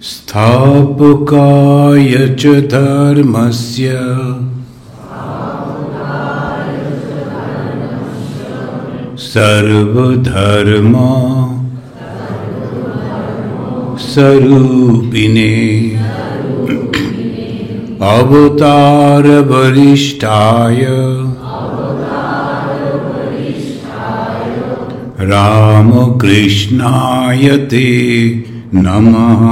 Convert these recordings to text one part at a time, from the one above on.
स्थापकाय च धर्मस्य सर्वधर्म स्वरूपिणे अवतार वरिष्ठाय रामकृष्णाय ते नमः।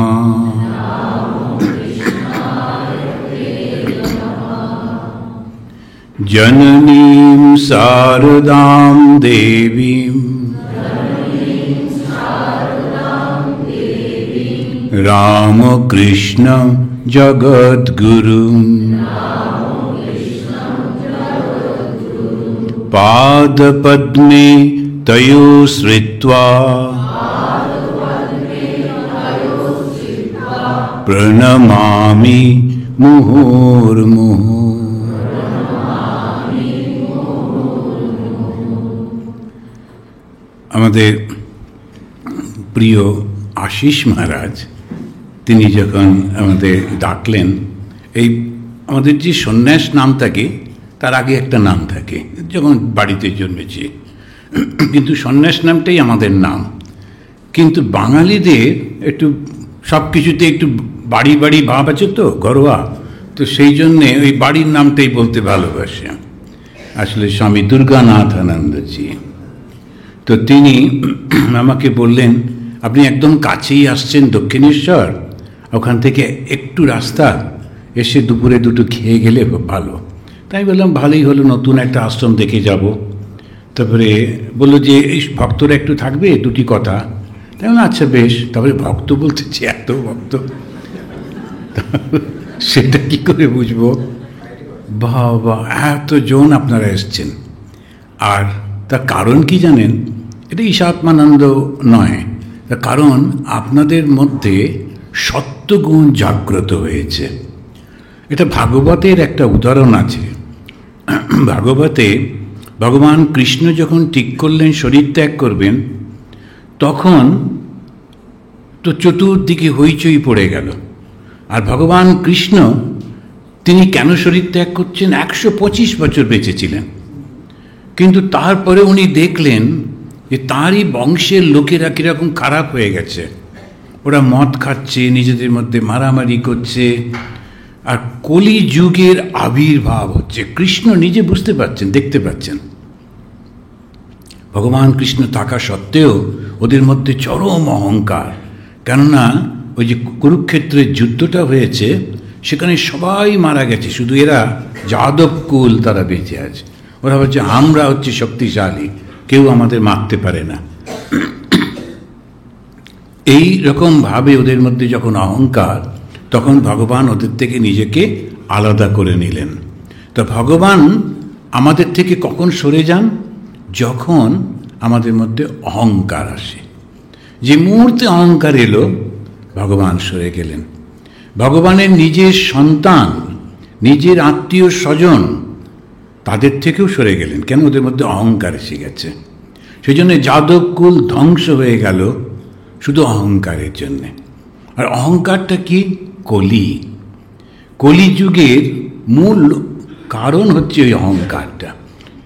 जननीं शारदां देवीं रामकृष्ण जगद्गुरुं पादपद्मे तयो श्रित्वा प्रणमामि मुहुर्मुहुः। আমাদের প্রিয় আশিস মহারাজ তিনি যখন আমাদের ডাকলেন, এই আমাদের যে সন্ন্যাস নাম থাকে তার আগে একটা নাম থাকে যখন বাড়িতে জন্মেছে, কিন্তু সন্ন্যাস নামটাই আমাদের নাম। কিন্তু বাঙালিদের একটু সব কিছুতে একটু বাড়ি বাড়ি ভাব আছে তো, ঘরোয়া, তো সেই জন্যে ওই বাড়ির নামটাই বলতে ভালোবাসে। আসলে স্বামী দুর্গানাথানন্দজি, তো তিনি আমাকে বললেন আপনি একদম কাছেই আসছেন দক্ষিণেশ্বর, ওখান থেকে একটু রাস্তা, এসে দুপুরে দুটো খেয়ে গেলে ভালো। তাই বললাম ভালোই হলো, নতুন একটা আশ্রম দেখে যাব। তারপরে বললো যে এই ভক্তরা একটু থাকবে, দুটি কথা। তাই বললাম আচ্ছা বেশ। তারপরে ভক্ত বলতেছে এত ভক্ত, সেটা কি করে বুঝবো? বাবা এতজন আপনারা এসছেন। আর তার কারণ কি জানেন? এটা ঈশাত্মানন্দ নয়, তার কারণ আপনাদের মধ্যে সত্যগুণ জাগ্রত হয়েছে। এটা ভাগবতের একটা উদাহরণ আছে। ভাগবতে ভগবান কৃষ্ণ যখন ঠিক করলেন শরীর ত্যাগ করবেন, তখন তো চতুর্দিকে হইচই পড়ে গেল। আর ভগবান কৃষ্ণ তিনি কেন শরীর ত্যাগ করছেন? 125 বছর বেঁচেছিলেন, কিন্তু তারপরে উনি দেখলেন যে তাঁরই বংশের লোকেরা কীরকম খারাপ হয়ে গেছে। ওরা মদ খাচ্ছে, নিজেদের মধ্যে মারামারি করছে, আর কলি যুগের আবির্ভাব হচ্ছে। কৃষ্ণ নিজে বুঝতে পারছেন, দেখতে পাচ্ছেন। ভগবান কৃষ্ণ থাকা সত্ত্বেও ওদের মধ্যে চরম অহংকার। কেননা ওই যে কুরুক্ষেত্রের যুদ্ধটা হয়েছে, সেখানে সবাই মারা গেছে, শুধু এরা যাদব কুল তারা বেঁচে আছে। ওরা হচ্ছে আমরা হচ্ছে শক্তিশালী, কেউ আমাদের মারতে পারে না। এই রকমভাবে ওদের মধ্যে যখন অহংকার, তখন ভগবান ওদের থেকে নিজেকে আলাদা করে নিলেন। তো ভগবান আমাদের থেকে কখন সরে যান? যখন আমাদের মধ্যে অহংকার আসে। যে মুহূর্তে অহংকার এলো, ভগবান সরে গেলেন। ভগবানের নিজের সন্তান, নিজের আত্মীয় স্বজন, তাদের থেকেও সরে গেলেন। কেন? ওদের মধ্যে অহংকার এসে গেছে। সেই জন্য যাদবকুল ধ্বংস হয়ে গেল শুধু অহংকারের জন্যে। আর অহংকারটা কি? কলিযুগের মূল কারণ হচ্ছে ওই অহংকারটা।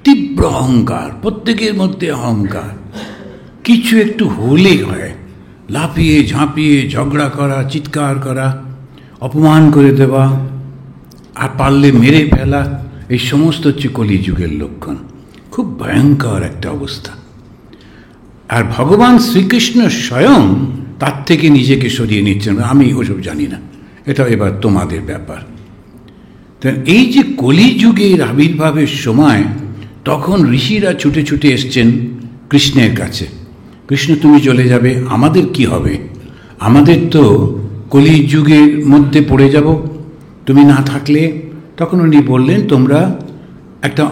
তীব্র অহংকার, প্রত্যেকের মধ্যে অহংকার। কিছু একটু হলে হয় লাফিয়ে ঝাঁপিয়ে ঝগড়া করা, চিৎকার করা, অপমান করে দেওয়া, আর পারলে মেরে ফেলা। এই সমস্ত হচ্ছে কলিযুগের লক্ষণ। খুব ভয়ঙ্কর একটা অবস্থা। আর ভগবান শ্রীকৃষ্ণ স্বয়ং তার থেকে নিজেকে সরিয়ে নিচ্ছেন। আমি ওসব জানি না, এটা এবার তোমাদের ব্যাপার। তা এই যে কলিযুগের আবির্ভাবের সময়, তখন ঋষিরা ছুটে ছুটে এসছেন কৃষ্ণের কাছে। কৃষ্ণ তুমি চলে যাবে, আমাদের কি হবে? আমাদের তো কলিযুগের মধ্যে পড়ে যাব তুমি না থাকলে। তখন উনি বললেন তোমরা একটা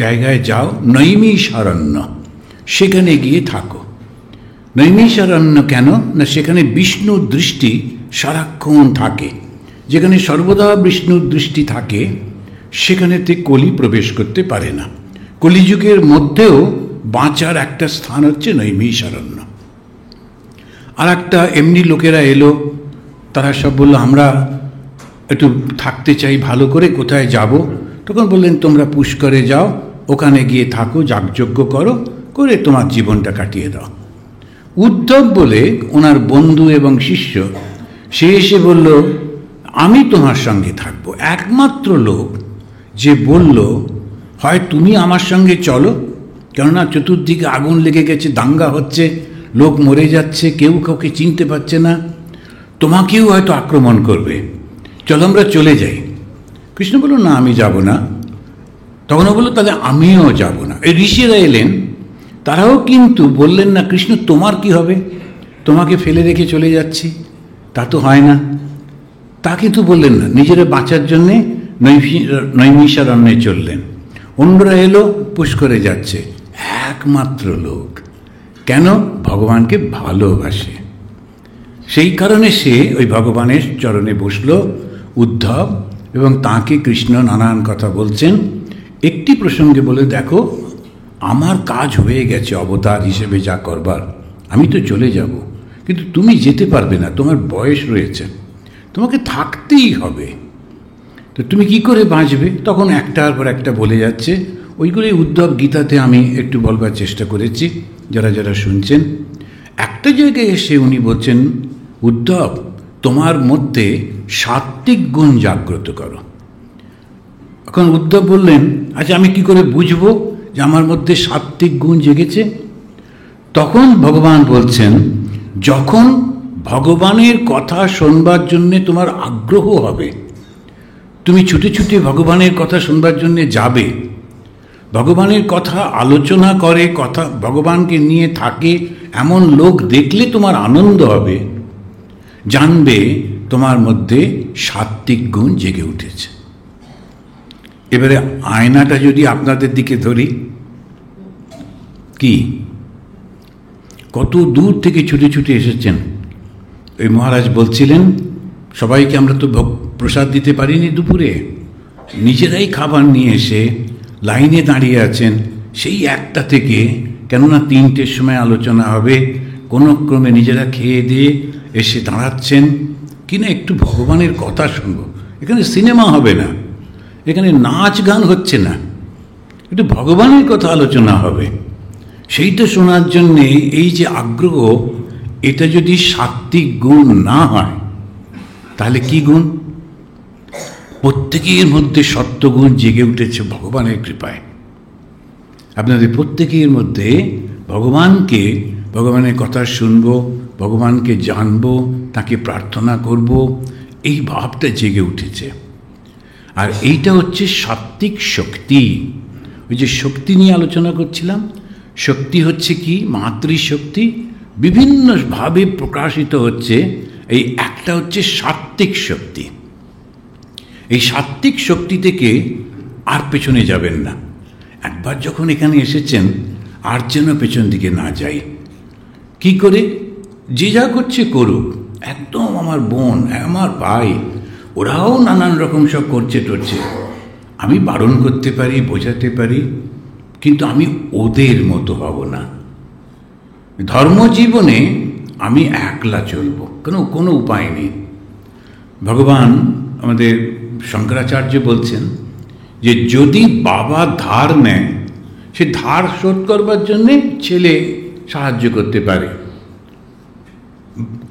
জায়গায় যাও, নৈমিষারণ্য, সেখানে গিয়ে থাকো। নৈমিষারণ্য কেন? না সেখানে বিষ্ণুর দৃষ্টি সারাক্ষণ থাকে। যেখানে সর্বদা বিষ্ণুর দৃষ্টি থাকে, সেখানেতে কলি প্রবেশ করতে পারে না। কলিযুগের মধ্যেও বাঁচার একটা স্থান হচ্ছে নৈমিষারণ্য। আর একটা এমনি লোকেরা এলো, তারা সব বলল, আমরা একটু থাকতে চাই ভালো করে, কোথায় যাব? তখন বললেন, তোমরা পুষ্করে যাও, ওখানে গিয়ে থাকো, যাগযজ্ঞ করো, করে তোমার জীবনটা কাটিয়ে দাও। উদ্ধব বলে ওনার বন্ধু এবং শিষ্য, সে এসে বলল, আমি তোমার সঙ্গে থাকব। একমাত্র লোক যে বলল, হয় তুমি আমার সঙ্গে চলো, কেননা চতুর্দিকে আগুন লেগে গেছে, দাঙ্গা হচ্ছে, লোক মরে যাচ্ছে, কেউ কাউকে চিনতে পারছে না, তোমাকেও হয়তো আক্রমণ করবে, চলো আমরা চলে যাই। কৃষ্ণ বলল, না আমি যাব না। তখন ও বলল, তাহলে আমিও যাব না। এই ঋষিরা এলেন, তারাও কিন্তু বললেন না, কৃষ্ণ তোমার কি হবে, তোমাকে ফেলে রেখে চলে যাচ্ছি, তা তো হয় না। তা কিন্তু বললেন না, নিজেরা বাঁচার জন্যে নৈমিষারণ্যে চললেন। অন্যরা এলো, পুষ্করে যাচ্ছে। একমাত্র লোক কেন? ভগবানকে ভালোবাসে। সেই কারণে সে ওই ভগবানের চরণে বসল, উদ্ধব, এবং তাকে কৃষ্ণ নানান কথা বলছেন। একটি প্রসঙ্গে বলে, দেখো আমার কাজ হয়ে গেছে, অবতার হিসেবে যা করবার, আমি তো চলে যাব, কিন্তু তুমি যেতে পারবে না, তোমার বয়স রয়েছে, তোমাকে থাকতেই হবে, তো তুমি কি করে বাঁচবে? তখন একটার পর একটা বলে যাচ্ছে। ওইগুলোই উদ্ধব গীতাতে আমি একটু বলবার চেষ্টা করেছি, যারা যারা শুনছেন। একটা জায়গায় এসে উনি বলছেন, উদ্ধব তোমার মধ্যে সাত্ত্বিক গুণ জাগ্রত করো। এখন উদ্ধব বললেন, আচ্ছা আমি কি করে বুঝবো যে আমার মধ্যে সাত্ত্বিক গুণ জেগেছে? তখন ভগবান বলছেন, যখন ভগবানের কথা শুনবার জন্যে তোমার আগ্রহ হবে, তুমি ছুটে ছুটে ভগবানের কথা শুনবার জন্যে যাবে, ভগবানের কথা আলোচনা করে, কথা ভগবানকে নিয়ে থাকে এমন লোক দেখলে তোমার আনন্দ হবে, জানবে তোমার মধ্যে সাত্ত্বিক গুণ জেগে উঠেছে। এবারে আয়নাটা যদি আপনাদের দিকে ধরি, কি কত দূর থেকে ছুটে ছুটে এসেছেন। ওই মহারাজ বলছিলেন, সবাইকে আমরা তো প্রসাদ দিতে পারিনি দুপুরে, নিজেরাই খাবার নিয়ে এসে লাইনে দাঁড়িয়ে আছেন সেই একটা থেকে, কেননা 3টের সময় আলোচনা হবে, কোনো ক্রমে নিজেরা খেয়ে দিয়ে এসে দাঁড়াচ্ছেন কিনা একটু ভগবানের কথা শুনবো। এখানে সিনেমা হবে না, এখানে নাচ গান হচ্ছে না, একটু ভগবানের কথা আলোচনা হবে, সেইটা শোনার জন্যে এই যে আগ্রহ, এটা যদি সাত্ত্বিক গুণ না হয় তাহলে কি গুণ? প্রত্যেকের মধ্যে সত্যগুণ জেগে উঠেছে ভগবানের কৃপায়। আপনাদের প্রত্যেকের মধ্যে ভগবানকে, ভগবানের কথা শুনব, ভগবানকে জানব, তাকে প্রার্থনা করব, এই ভাবটা জেগে উঠেছে। আর এইটা হচ্ছে সাত্ত্বিক শক্তি। ওই যে শক্তি নিয়ে আলোচনা করছিলাম, শক্তি হচ্ছে কি? মাতৃশক্তি বিভিন্নভাবে প্রকাশিত হচ্ছে। এই একটা হচ্ছে সাত্ত্বিক শক্তি। এই সাত্ত্বিক শক্তি থেকে আর পেছনে যাবেন না। একবার যখন এখানে এসেছেন, আর যেন পেছন দিকে না যাই। কি করে? যে যা করছে করুক, একদম আমার বোন, আমার ভাই, ওরাও নানান রকম সব করছে টরছে, আমি বারণ করতে পারি, বোঝাতে পারি, কিন্তু আমি ওদের মতো হব না। ধর্মজীবনে আমি একলা চলব, কোনো উপায় নেই। ভগবান আমাদের শঙ্করাচার্য বলছেন যে যদি বাবা ধার নেয়, সে ধার শোধ করবার জন্যে ছেলে সাহায্য করতে পারে।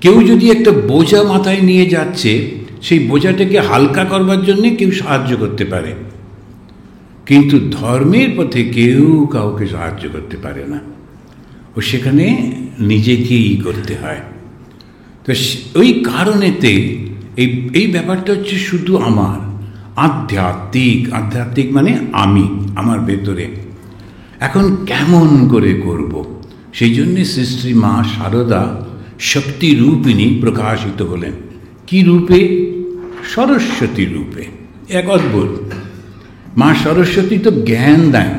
কেউ যদি একটা বোঝা মাথায় নিয়ে যাচ্ছে, সেই বোঝাটাকে হালকা করবার জন্যে কেউ সাহায্য করতে পারে, কিন্তু ধর্মের পথে কেউ কাউকে সাহায্য করতে পারে না, ও সেখানে নিজেকেই করতে হয়। তো ওই কারণেতে এই ব্যাপারটা হচ্ছে শুধু আমার আধ্যাত্মিক মানে আমি, আমার ভেতরে। এখন কেমন করে করব? সেই জন্যে শ্রী শ্রী মা শারদা শক্তি রূপিণী প্রকাশিত হলেন। কি রূপে? সরস্বতী রূপে। এক অদ্ভুত। মা সরস্বতী তো জ্ঞান দেন।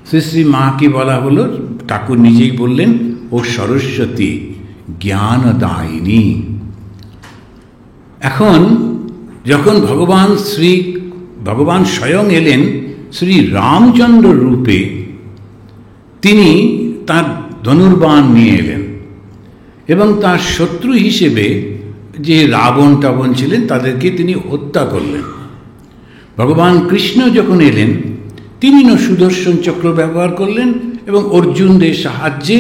শ্রী শ্রী মাকে বলা হলো, ঠাকুর নিজেই বললেন, ও সরস্বতী জ্ঞানদায়িনী। এখন যখন ভগবান স্বয়ং এলেন শ্রী রামচন্দ্র রূপে, তিনি তার ধনুর্বাণ নিয়ে এলেন এবং তার শত্রু হিসেবে যে রাবণ টাবণ ছিলেন তাদেরকে তিনি হত্যা করলেন। ভগবান কৃষ্ণ যখন এলেন তিনিও সুদর্শন চক্র ব্যবহার করলেন এবং অর্জুনদের সাহায্যে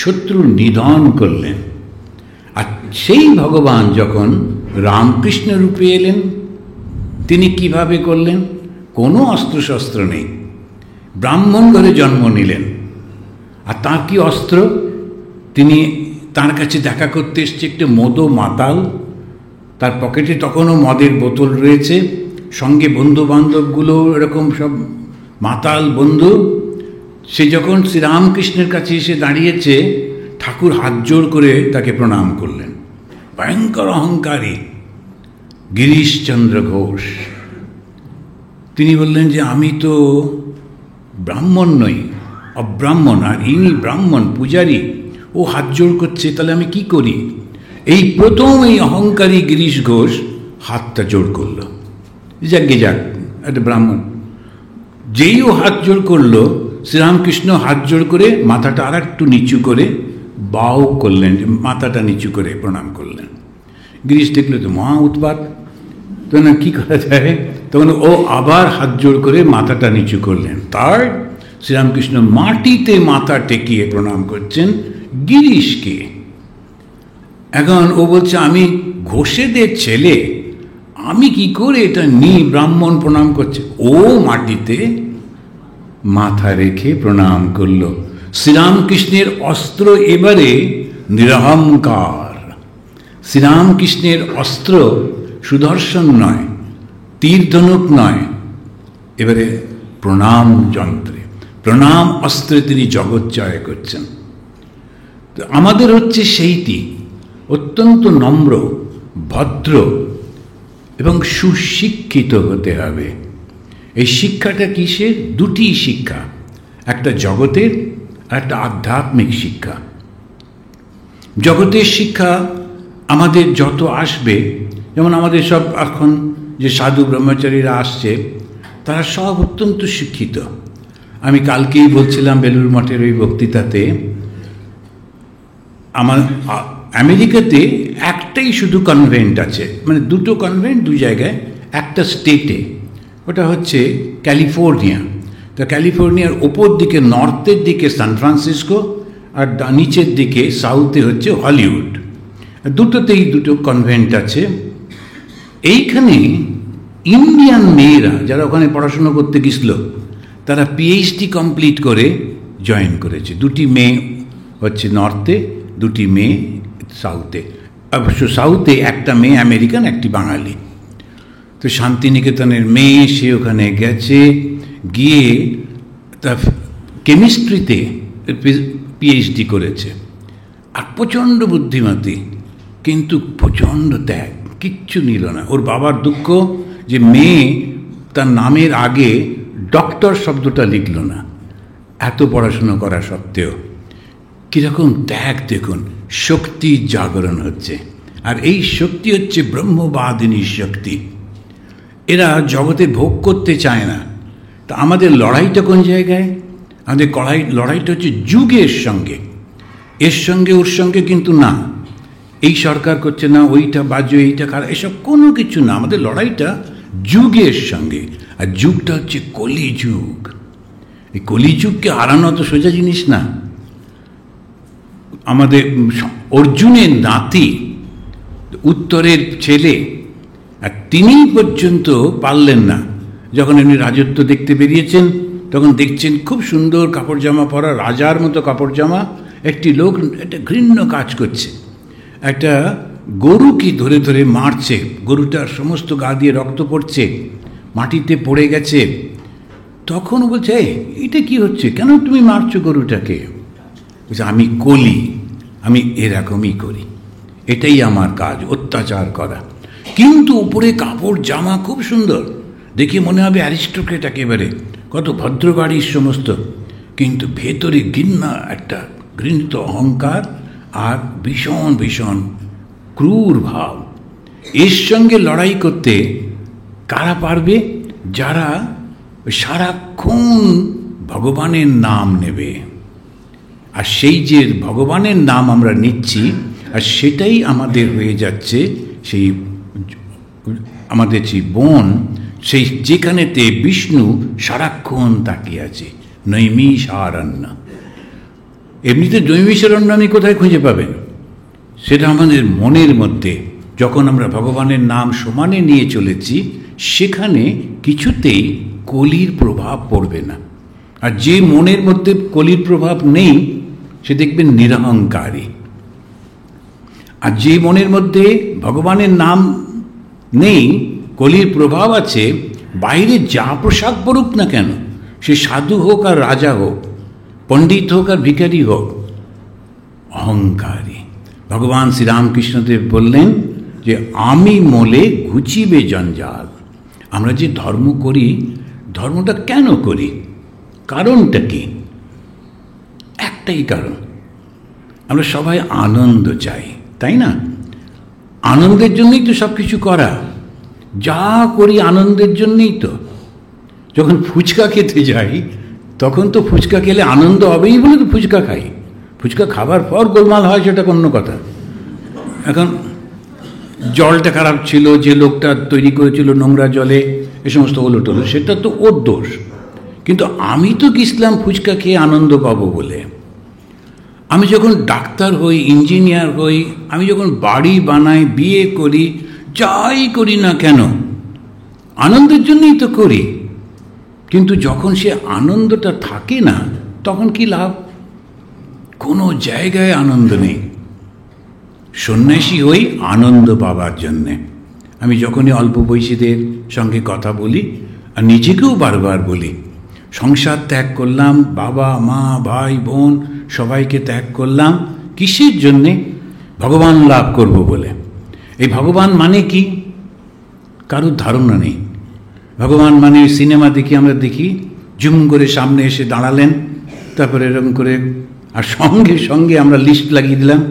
শত্রুর নিধন করলেন। আর সেই ভগবান যখন রামকৃষ্ণ রূপে এলেন তিনি কিভাবে করলেন? কোনো অস্ত্রশস্ত্র নেই, ব্রাহ্মণ ঘরে জন্ম নিলেন। আর তার কি অস্ত্র? তিনি তার কাছে দেখা করতে এসছে একটি মদ মাতাল, তার পকেটে তখনও মদের বোতল রয়েছে, সঙ্গে বন্ধু বান্ধবগুলো এরকম সব মাতাল বন্ধু। সে যখন শ্রীরামকৃষ্ণের কাছে এসে দাঁড়িয়েছে ঠাকুর হাত জোড় করে তাকে প্রণাম করলেন। ভয়ঙ্কর অহংকারী গিরিশচন্দ্র ঘোষ। তিনি বললেন যে আমি তো ব্রাহ্মণ নই, অব্রাহ্মণ, আর ইনি ব্রাহ্মণ পূজারী, ও হাত জোড় করছে, তাহলে আমি কি করি? এই প্রথম এই অহংকারী গিরিশ ঘোষ হাতটা জোড় করল, যাকে যাক একটা ব্রাহ্মণ। যেই ও হাত জোড় করলো, শ্রীরামকৃষ্ণ হাত জোড় করে মাথাটা আর একটু নিচু করে বাও করলেন, মাথাটা নিচু করে প্রণাম করলেন। গিরিশ দেখলো তো মহা উৎপাত, তখন কি করা যায়? তখন ও আবার হাত জোড় করে মাথাটা নিচু করলেন। তার শ্রীরামকৃষ্ণ মাটিতে মাথা টেকিয়ে প্রণাম করছেন গিরিশকে। এখন ও বলছে আমি ঘোষেদের ছেলে, আমি কি করে এটা ব্রাহ্মণ প্রণাম করছে? ও মাটিতে মাথা রেখে প্রণাম করল। শ্রীরামকৃষ্ণের অস্ত্র এবারে নিরহংকার। শ্রীরামকৃষ্ণের অস্ত্র সুদর্শন নয়, তীর ধনুক নয়, এবারে প্রণাম যন্ত্রে, প্রণাম অস্ত্রে তিনি জগৎ জয় করছেন। তো আমাদের হচ্ছে সেইটি, অত্যন্ত নম্র, ভদ্র এবং সুশিক্ষিত হতে হবে। এই শিক্ষাটা কিসের? দুটি শিক্ষা, একটা জগতের আর একটা আধ্যাত্মিক শিক্ষা। জগতের শিক্ষা আমাদের যত আসবে, যেমন আমাদের সব এখন যে সাধু ব্রহ্মচারীরা আসছে তারা সব অত্যন্ত শিক্ষিত। আমি কালকেই বলছিলাম বেলুড় মঠের ওই বক্তৃতাতে, আমার আমেরিকাতে একটাই শুধু কনভেন্ট আছে, মানে দুটো কনভেন্ট দু জায়গায়, একটা স্টেটে, ওটা হচ্ছে ক্যালিফোর্নিয়া। তো ক্যালিফোর্নিয়ার ওপর দিকে নর্থের দিকে সান ফ্রান্সিসকো, আর নিচের দিকে সাউথে হচ্ছে হলিউড। দুটোতেই দুটো কনভেন্ট আছে। এইখানে ইন্ডিয়ান মেয়েরা যারা ওখানে পড়াশুনো করতে গেছিল তারা পিএইচডি কমপ্লিট করে জয়েন করেছে। দুটি মেয়ে হচ্ছে নর্থে, দুটি মেয়ে সাউথে। অবশ্য সাউথে একটা মেয়ে আমেরিকান, একটি বাঙালি। তো শান্তিনিকেতনের মেয়ে, সে ওখানে গেছে, গিয়ে তা কেমিস্ট্রিতে পিএইচডি করেছে। আর প্রচণ্ড বুদ্ধিমতী, কিন্তু প্রচণ্ড ত্যাগ, কিচ্ছু নিল না। ওর বাবার দুঃখ যে মেয়ে তার নামের আগে ডক্টর শব্দটা লিখল না, এত পড়াশুনো করা সত্ত্বেও। কীরকম ত্যাগ দেখুন, শক্তির জাগরণ হচ্ছে। আর এই শক্তি হচ্ছে ব্রহ্মবাদিনী শক্তি। এরা জগতে ভোগ করতে চায় না। তা আমাদের লড়াইটা কোন জায়গায়? আমাদের লড়াইটা হচ্ছে যুগের সঙ্গে, এর সঙ্গে ওর সঙ্গে কিন্তু না। এই সরকার করছে না, ওইটা বাজে, এইটা খারাপ, এসব কোনো কিছু না। আমাদের লড়াইটা যুগের সঙ্গে, আর যুগটা হচ্ছে কলিযুগ। এই কলিযুগকে হারানো তো সোজা জিনিস না। আমাদের অর্জুনের নাতি, উত্তরের ছেলে, আর তিনি পর্যন্ত পারলেন না। যখন এমনি রাজত্ব দেখতে বেরিয়েছেন তখন দেখছেন খুব সুন্দর কাপড় জামা পরা, রাজার মতো কাপড় জামা, একটি লোক একটা ঘৃণ্য কাজ করছে। একটা গরুকে ধরে ধরে মারছে, গরুটার সমস্ত গা দিয়ে রক্ত পড়ছে, মাটিতে পড়ে গেছে। তখন বলছে এটা কি হচ্ছে, কেন তুমি মারছো গরুটাকে? বলছে আমি কলি, আমি এরকমই করি, এটাই আমার কাজ, অত্যাচার করা। কিন্তু উপরে কাপড় জামা খুব সুন্দর, দেখে মনে হবে অ্যারিস্টোক্রেট একেবারে, কত ভদ্র বাড়ির সমস্ত, কিন্তু ভেতরে ঘৃণা, একটা ঘৃণিত অহংকার আর ভীষণ ভীষণ ক্রূর ভাব। এর সঙ্গে লড়াই করতে কারা পারবে? যারা সারাক্ষণ ভগবানের নাম নেবে। আর সেই যে ভগবানের নাম আমরা নিচ্ছি, আর সেটাই আমাদের হয়ে যাচ্ছে সেই আমাদের যে বন, সেই যেখানেতে বিষ্ণু সারাক্ষণ তাকিয়ে আছে, নৈমিষারণ্য। এমনিতে নৈমিষারণ্য আপনি কোথায় খুঁজে পাবেন? সেটা আমাদের মনের মধ্যে। যখন আমরা ভগবানের নাম সমানে নিয়ে চলেছি, সেখানে কিছুতেই কলির প্রভাব পড়বে না। আর যে মনের মধ্যে কলির প্রভাব নেই, সে দেখবেন নিরহংকারী। আর যে মনের মধ্যে ভগবানের নাম নেই, কলির প্রভাব আছে, বাইরে যা পোশাক পরুক না কেন, সে সাধু হোক আর রাজা হোক, পণ্ডিত হোক আর ভিখারি হোক, অহংকারী। ভগবান শ্রীরামকৃষ্ণদেব বললেন যে আমি মোলে ঘুচিবে জঞ্জাল। আমরা যে ধর্ম করি, ধর্মটা কেন করি? কারণটা কি? একটাই কারণ, আমরা সবাই আনন্দ চাই, তাই না? আনন্দের জন্যই তো সব কিছু করা। যা করি আনন্দের জন্যই তো। যখন ফুচকা খেতে যাই, তখন তো ফুচকা খেলে আনন্দ হবেই বলে তো ফুচকা খাই। ফুচকা খাবার পর গোলমাল হয়, সেটা অন্য কথা। এখন জলটা খারাপ ছিল, যে লোকটা তৈরি করেছিল নোংরা জলে, এ সমস্ত ওলটোলো, সেটা তো ওর দোষ। কিন্তু আমি তো গেছিলাম ফুচকা খেয়ে আনন্দ পাবো বলে। আমি যখন ডাক্তার হই, ইঞ্জিনিয়ার হই, আমি যখন বাড়ি বানাই, বিয়ে করি, যাই করি না কেন, আনন্দের জন্যই তো করি। কিন্তু যখন সে আনন্দটা থাকে না, তখন কি লাভ? কোনো জায়গায় আনন্দ নেই। সন্ন্যাসী হই আনন্দ পাবার জন্যে। আমি যখনই অল্প বয়সীদের সঙ্গে কথা বলি, আর নিজেকেও বারবার বলি, সংসার ত্যাগ করলাম, বাবা মা ভাই বোন সবাইকে ত্যাগ করলাম, কিসের জন্যে? ভগবান লাভ করব বলে। এই ভগবান মানে কি? কারোর ধারণা নেই। ভগবান মানে সিনেমা দেখি, আমরা দেখি জুম করে সামনে এসে দাঁড়ালেন, তারপরে এরকম করে, আর সঙ্গে সঙ্গে আমরা লিস্ট লাগিয়ে দিলাম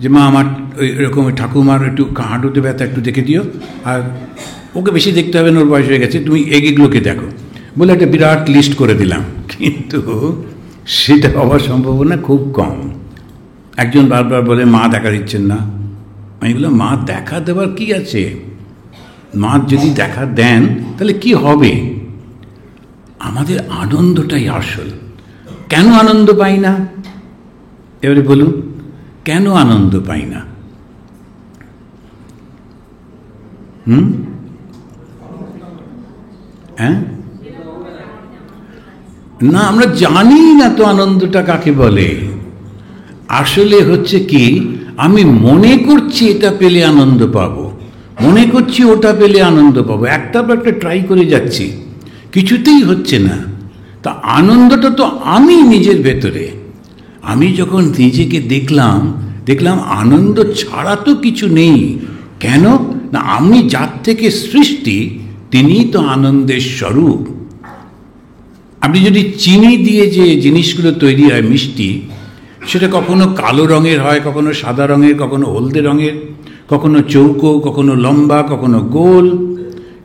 যে মা আমার ওই এরকম ঠাকুমার একটু হাঁটুতে ব্যথা, একটু দেখে দিও, আর ওকে বেশি দেখতে হবে না, ওর বয়স হয়ে গেছে, তুমি এগুলোকে দেখো বলে একটা বিরাট লিস্ট করে দিলাম। কিন্তু সেটা হওয়ার সম্ভাবনা খুব কম। একজন বারবার বলে মা দেখা দিচ্ছেন না। আমি বললাম মা দেখা দেওয়ার কি আছে? মা যদি দেখা দেন তাহলে কি হবে? আমাদের আনন্দটাই আসল। কেন আনন্দ পাই না? এবারে বলুন, কেন আনন্দ পাই না? হ্যাঁ না, আমরা জানি না তো আনন্দটা কাকে বলে। আসলে হচ্ছে কি, আমি মনে করছি এটা পেলে আনন্দ পাবো, মনে করছি ওটা পেলে আনন্দ পাবো, একটার পর একটা ট্রাই করে যাচ্ছি, কিছুতেই হচ্ছে না। তা আনন্দটা তো আমি নিজের ভেতরে। আমি যখন নিজেকে দেখলাম আনন্দ ছাড়া তো কিছু নেই। কেন না, আমি যার থেকে সৃষ্টি, তিনিই তো আনন্দের স্বরূপ। আপনি যদি চিনি দিয়ে যে জিনিসগুলো তৈরি হয় মিষ্টি, সেটা কখনো কালো রঙের হয়, কখনো সাদা রঙের, কখনো হলদে রঙের, কখনো চৌকো, কখনো লম্বা, কখনো গোল,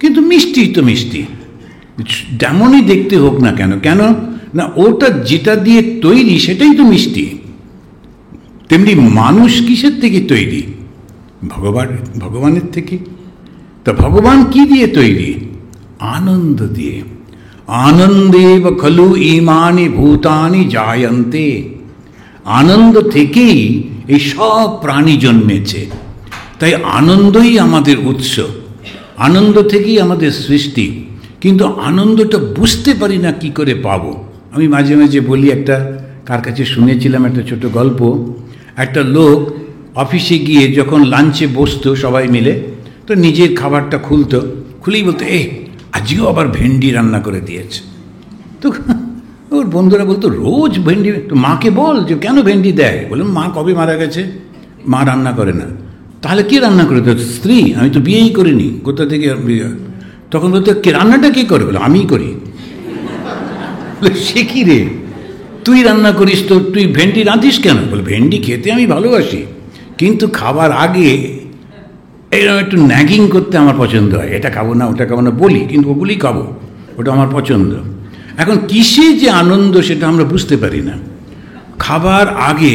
কিন্তু মিষ্টি তো মিষ্টি, যেমনই দেখতে হোক না কেন। কেন না, ওটা যেটা দিয়ে তৈরি সেটাই তো মিষ্টি। তেমনি মানুষ কিসের থেকে তৈরি? ভগবানের থেকে। তা ভগবান কি দিয়ে তৈরি? আনন্দ দিয়ে। আনন্দেব খলু ইমানি ভূতানি জায়ন্তে। আনন্দ থেকেই এই সব প্রাণী জন্মেছে। তাই আনন্দই আমাদের উৎস, আনন্দ থেকেই আমাদের সৃষ্টি। কিন্তু আনন্দটা বুঝতে পারি না কি করে পাবো। আমি মাঝে মাঝে বলি, একটা কার কাছে শুনেছিলাম একটা ছোট গল্প। একটা লোক অফিসে গিয়ে যখন লাঞ্চে বসতো সবাই মিলে, তো নিজের খাবারটা খুলেই বলতো, আজকেও আবার ভেন্ডি রান্না করে দিয়েছে। তো ওর বন্ধুরা বলতো, রোজ ভেন্ডি? তো মাকে বল যে কেন ভেন্ডি দেয়। বললাম মা কবে মারা গেছে, মা রান্না করে না। তাহলে কে রান্না করে? তো স্ত্রী। আমি তো বিয়েই করিনি, কোথা থেকে? তখন বলতো, কে রান্নাটা কে করে? বলে আমিই করি। সে কি রে, তুই রান্না করিস তো তুই ভেন্ডি রাঁধিস কেন? বলে ভেন্ডি খেতে আমি ভালোবাসি, কিন্তু খাবার আগে এরকম একটু ন্যাগিং করতে আমার পছন্দ হয়। এটা খাবো না, ওটা খাবো না বলি, কিন্তু ওগুলি খাবো, ওটা আমার পছন্দ। এখন কিসে যে আনন্দ সেটা আমরা বুঝতে পারি না। খাবার আগে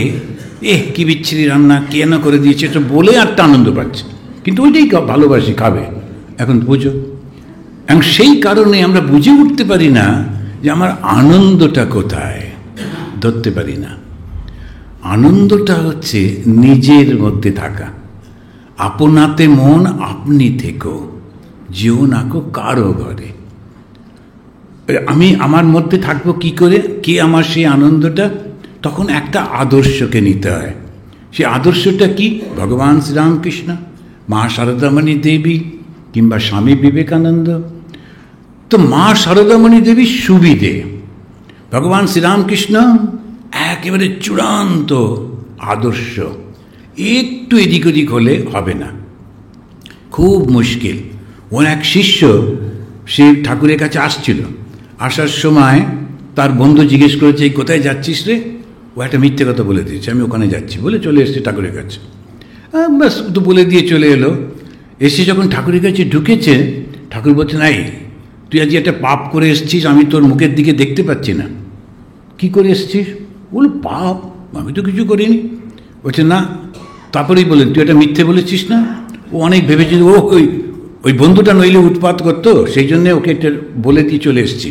কি বিচ্ছিরি রান্না কেন করে দিয়েছে, এটা বলে একটা আনন্দ পাচ্ছে, কিন্তু ওইটাই ভালোবাসি, খাবে। এখন বুঝো, এবং সেই কারণে আমরা বুঝে উঠতে পারি না যে আমার আনন্দটা কোথায়, ধরতে পারি না। আনন্দটা হচ্ছে নিজের মধ্যে থাকা। আপনাতে মন আপনি থেকো, যেও নাকো কারো ঘরে। আমি আমার মধ্যে থাকবো কি করে, কে আমার সেই আনন্দটা? তখন একটা আদর্শকে নিতে হয়। সেই আদর্শটা কি? ভগবান শ্রীরামকৃষ্ণ, মা শারদামণি দেবী, কিংবা স্বামী বিবেকানন্দ। তো মা শারদামণি দেবীর সুবিধে, ভগবান শ্রীরামকৃষ্ণ একেবারে চূড়ান্ত আদর্শ। একটু এদিক ওদিক হলে হবে না, খুব মুশকিল। ওর এক শিষ্য সে ঠাকুরের কাছে আসছিল, আসার সময় তার বন্ধু জিজ্ঞেস করেছে, কোথায় যাচ্ছিস রে? ও একটা মিথ্যে কথা বলে দিয়েছে, আমি ওখানে যাচ্ছি বলে চলে এসেছি ঠাকুরের কাছে। ব্যাস তো বলে দিয়ে চলে এলো। এসে যখন ঠাকুরের কাছে ঢুকেছে, ঠাকুর বলছেন, এই তুই আজ একটা পাপ করে এসেছিস, আমি তোর মুখের দিকে দেখতে পাচ্ছি না। কি করে এসেছিস? বল, পাপ আমি তো কিছু করিনি। বলছে না। তারপরেই বলেন, তুই একটা মিথ্যে বলেছিস না? ও অনেক ভেবেছিল ও ওই বন্ধুটা নইলে উৎপাত করতো, সেই জন্যে ওকে একটা বলে দিয়ে চলে এসেছি।